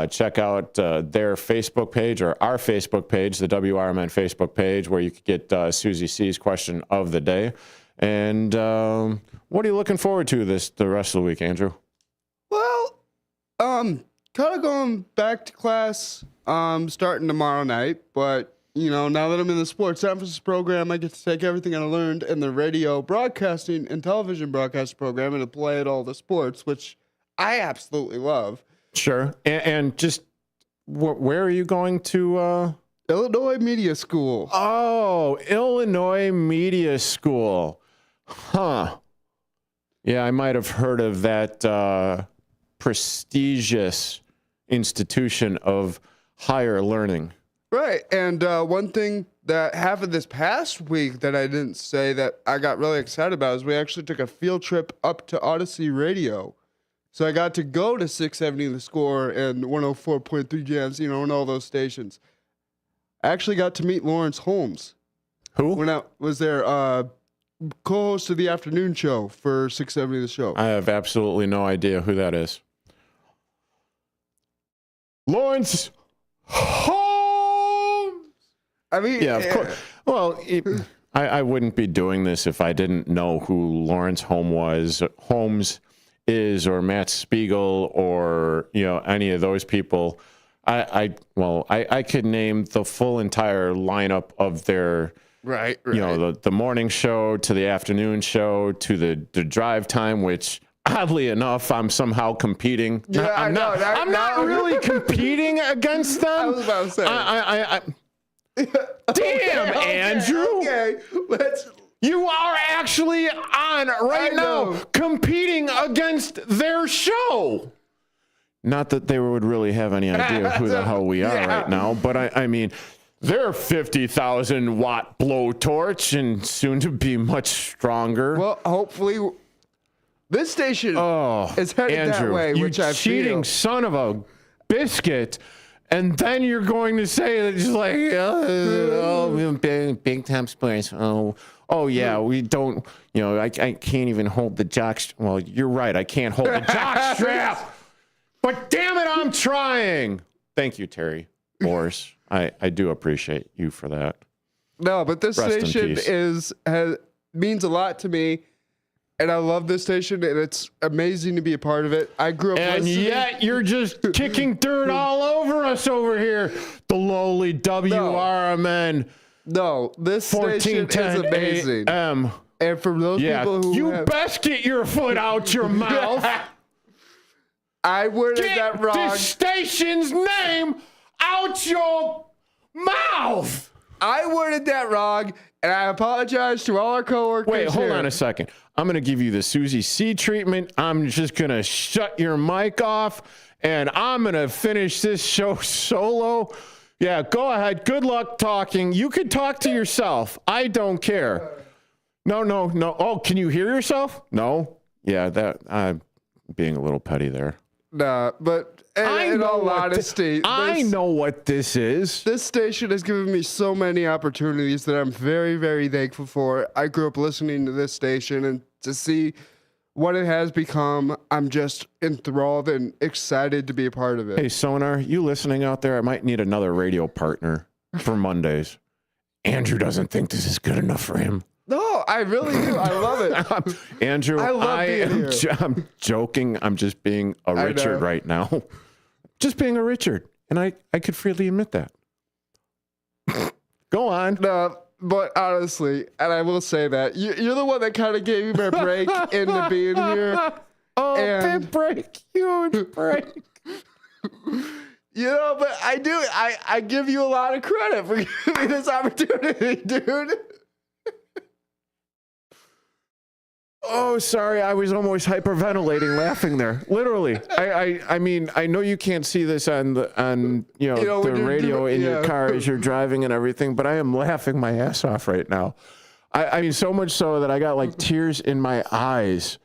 Check out their Facebook page or our Facebook page, the WRMN Facebook page, where you could get Susie C.'s question of the day. And what are you looking forward to the rest of the week, Andrew? Well, kind of going back to class starting tomorrow night. But, now that I'm in the sports emphasis program, I get to take everything I learned in the radio broadcasting and television broadcasting program and apply it all to sports, which I absolutely love. Sure. And just where are you going to? Illinois Media School. Oh, Illinois Media School. Huh. Yeah, I might have heard of that prestigious institution of higher learning. Right. And one thing that happened this past week that I didn't say that I got really excited about is we actually took a field trip up to Odyssey Radio. So I got to go to 670 The Score and 104.3 Jams, and all those stations. I actually got to meet Lawrence Holmes. Who? When I was there, co-host of the afternoon show for 670 The Show. I have absolutely no idea who that is. Lawrence Holmes! I mean... Yeah, of course. Well, I wouldn't be doing this if I didn't know who Lawrence Holmes is, or Matt Spiegel, or, any of those people. I could name the full entire lineup of their, right. The morning show to the afternoon show to the drive time, which oddly enough I'm somehow competing. Yeah, I'm not really competing against them. I was about to say. Damn, Andrew. Okay, You are actually on right now competing against their show. Not that they would really have any idea who the hell we are right now, but I mean, they're 50,000 watt blowtorch and soon to be much stronger. Well, hopefully this station is headed Andrew, that way, you which I cheating feel. son of a biscuit. And then you're going to say that just like, big time sports. Oh yeah, we don't, I can't even hold the jock. Well, you're right. I can't hold the jock strap. But damn it, I'm trying. Thank you, Terry Boers. I do appreciate you for that. No, but this Rest in station means a lot to me, and I love this station, and it's amazing to be a part of it. I grew up and listening. yet you're just kicking dirt all over us over here. The lowly WRMN. No, this station is amazing. AM. And for those people who you best get your foot out your mouth. I worded that wrong. Get this station's name out your mouth. I worded that wrong, and I apologize to all our coworkers. Wait, hold on a second. I'm going to give you the Susie C treatment. I'm just going to shut your mic off, and I'm going to finish this show solo. Yeah, go ahead. Good luck talking. You could talk to yourself. I don't care. No. Oh, can you hear yourself? No. Yeah, I'm being a little petty there. Nah, but in all honesty, I know what this is. This station has given me so many opportunities that I'm very, very thankful for. I grew up listening to this station, and to see what it has become, I'm just enthralled and excited to be a part of it. Hey, Sonar, you listening out there? I might need another radio partner for Mondays. Andrew doesn't think this is good enough for him. No, I really do. I love it. Andrew, I'm joking. I'm just being a Richard right now. Just being a Richard. And I could freely admit that. Go on. No, but honestly, and I will say that, you're the one that kind of gave me my break into being here. Oh, big break. Huge break. You know, but I give you a lot of credit for giving me this opportunity, dude. Oh, sorry. I was almost hyperventilating laughing there. Literally. I mean, I know you can't see this on the radio in your car as you're driving and everything, but I am laughing my ass off right now. I mean, so much so that I got like tears in my eyes.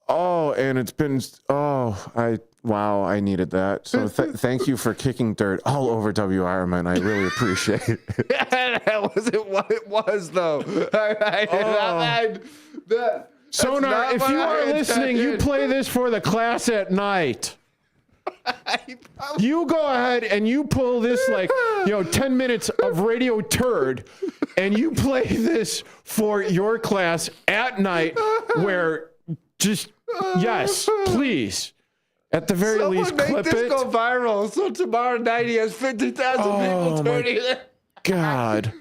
Oh, and it's been, I needed that. So thank you for kicking dirt all over WRMN. I really appreciate it. That wasn't what it was, though. Sonar, if you are listening, you play this for the class at night. You go ahead and you pull this 10 minutes of radio turd and you play this for your class at night where yes, please. At the very least, clip it. Make this go viral. So tomorrow night he has 50,000 people turning it. God.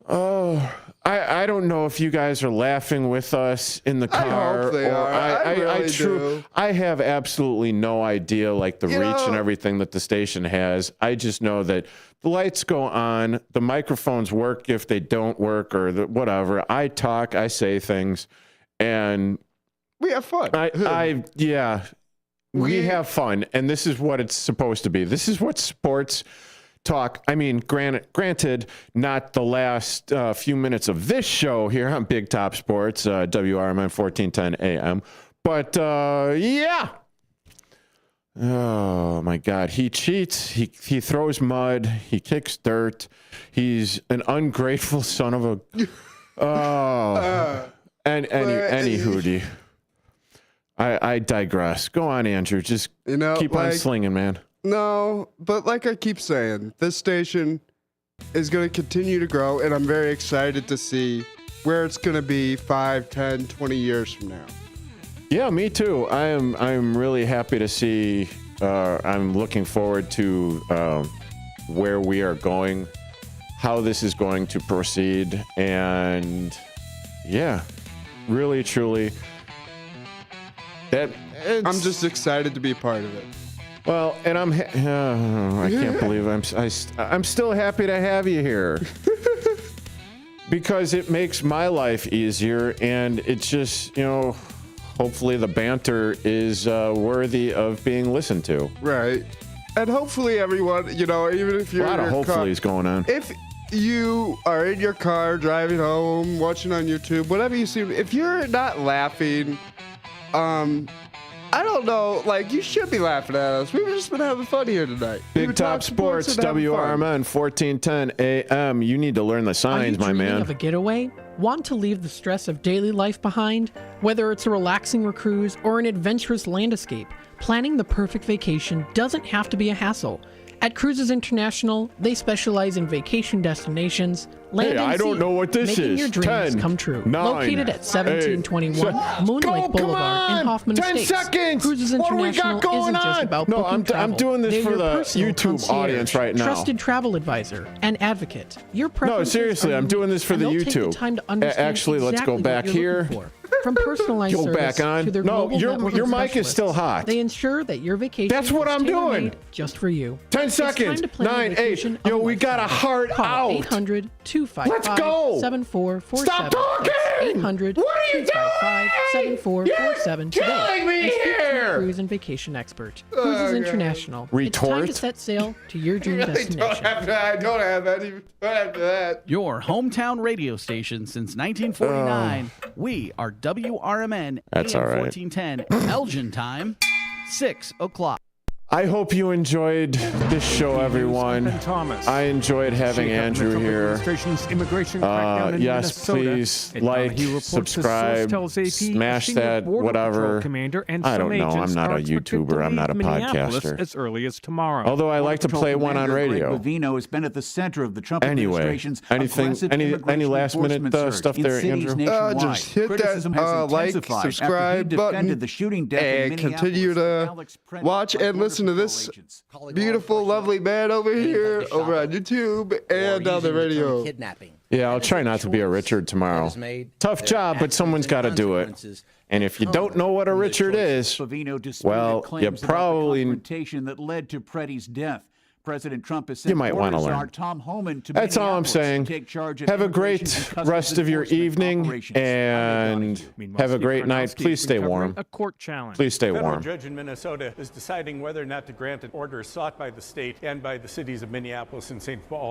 Oh, I don't know if you guys are laughing with us in the car. I hope they are. I really do. I have absolutely no idea, the reach and everything that the station has. I just know that the lights go on, the microphones work if they don't work, or whatever. I talk, I say things, and we have fun. We have fun, and this is what it's supposed to be. This is what sports talk. I mean, granted, not the last few minutes of this show here on Big Top Sports, WRMN 1410 AM, but yeah. Oh my God, he cheats. He throws mud. He kicks dirt. He's an ungrateful son of a. Any hootie. I digress. Go on, Andrew. Just keep on slinging, man. No, but like I keep saying, this station is going to continue to grow, and I'm very excited to see where it's going to be 5, 10, 20 years from now. Yeah, me too. I'm really happy to see. I'm looking forward to where we are going, how this is going to proceed, and yeah, really, truly. I'm just excited to be a part of it. Well, and I can't believe I'm still happy to have you here because it makes my life easier, and it's just, hopefully the banter is worthy of being listened to. Right. And hopefully everyone, even if you're a lot of hopefullys going on. If you are in your car, driving home, watching on YouTube, whatever you see, if you're not laughing, I don't know, you should be laughing at us. We've just been having fun here tonight. Big Top Sports, WRMN 1410 AM. You need to learn the signs, my man. Are you dreaming of a getaway? Want to leave the stress of daily life behind? Whether it's a relaxing cruise or an adventurous land escape, planning the perfect vacation doesn't have to be a hassle. At Cruises International, they specialize in vacation destinations, land and sea, I don't know what this making is. your dreams 10, come true. 9, Located at 1721 Moonlight Boulevard in Hoffman 10 Estates. seconds. Cruises What do we got International going isn't just on? about No, booking travel. I'm doing this They're for your the personal YouTube concierge, audience right now. Trusted travel advisor and advocate. Your preferences seriously, are I'm doing unique, this for and the they'll take YouTube. the time to understand Actually, let's exactly go back what you're here. looking for. From personalized Go service back on. to their No, global network your of mic is still hot. They ensure that your vacation That's what is I'm doing. tailor-made just for you. 10 It's time seconds. to plan 9, your vacation 8. of a We got a lifetime. heart Call out. 800-255-7447. Let's go. Stop talking. 800-255-7447 today. Killing me and speak to here. your cruise and vacation expert. Cruises International. It's time Retort. to set sail to your dream destination. I don't have any after that. Your hometown radio station since 1949. We are WRMN That's AM all right. 1410 Elgin time, 6 o'clock. I hope you enjoyed this show, everyone. I enjoyed having Andrew here. Yes, please like, subscribe, smash that, whatever. I don't know. I'm not a YouTuber. I'm not a podcaster. As early as tomorrow. Although I like to play one on radio. Bovino has been at the center of the Trump Anyway, any last minute stuff there, Andrew? Just hit that like, subscribe button, and continue to watch and listen to this beautiful, lovely man over here, over on YouTube and on the radio. Yeah, I'll try not to be a Richard tomorrow. Tough job, but someone's got to do it. And if you don't know what a Richard is, well, you probably that led to Preddy's death. President Trump has you might want to learn. That's all I'm saying. Have a great rest of your evening and have a great night. Please stay warm. A court challenge. Please stay warm. A federal judge in Minnesota is deciding whether or not to grant an order sought by the state and by the cities of Minneapolis and St. Paul.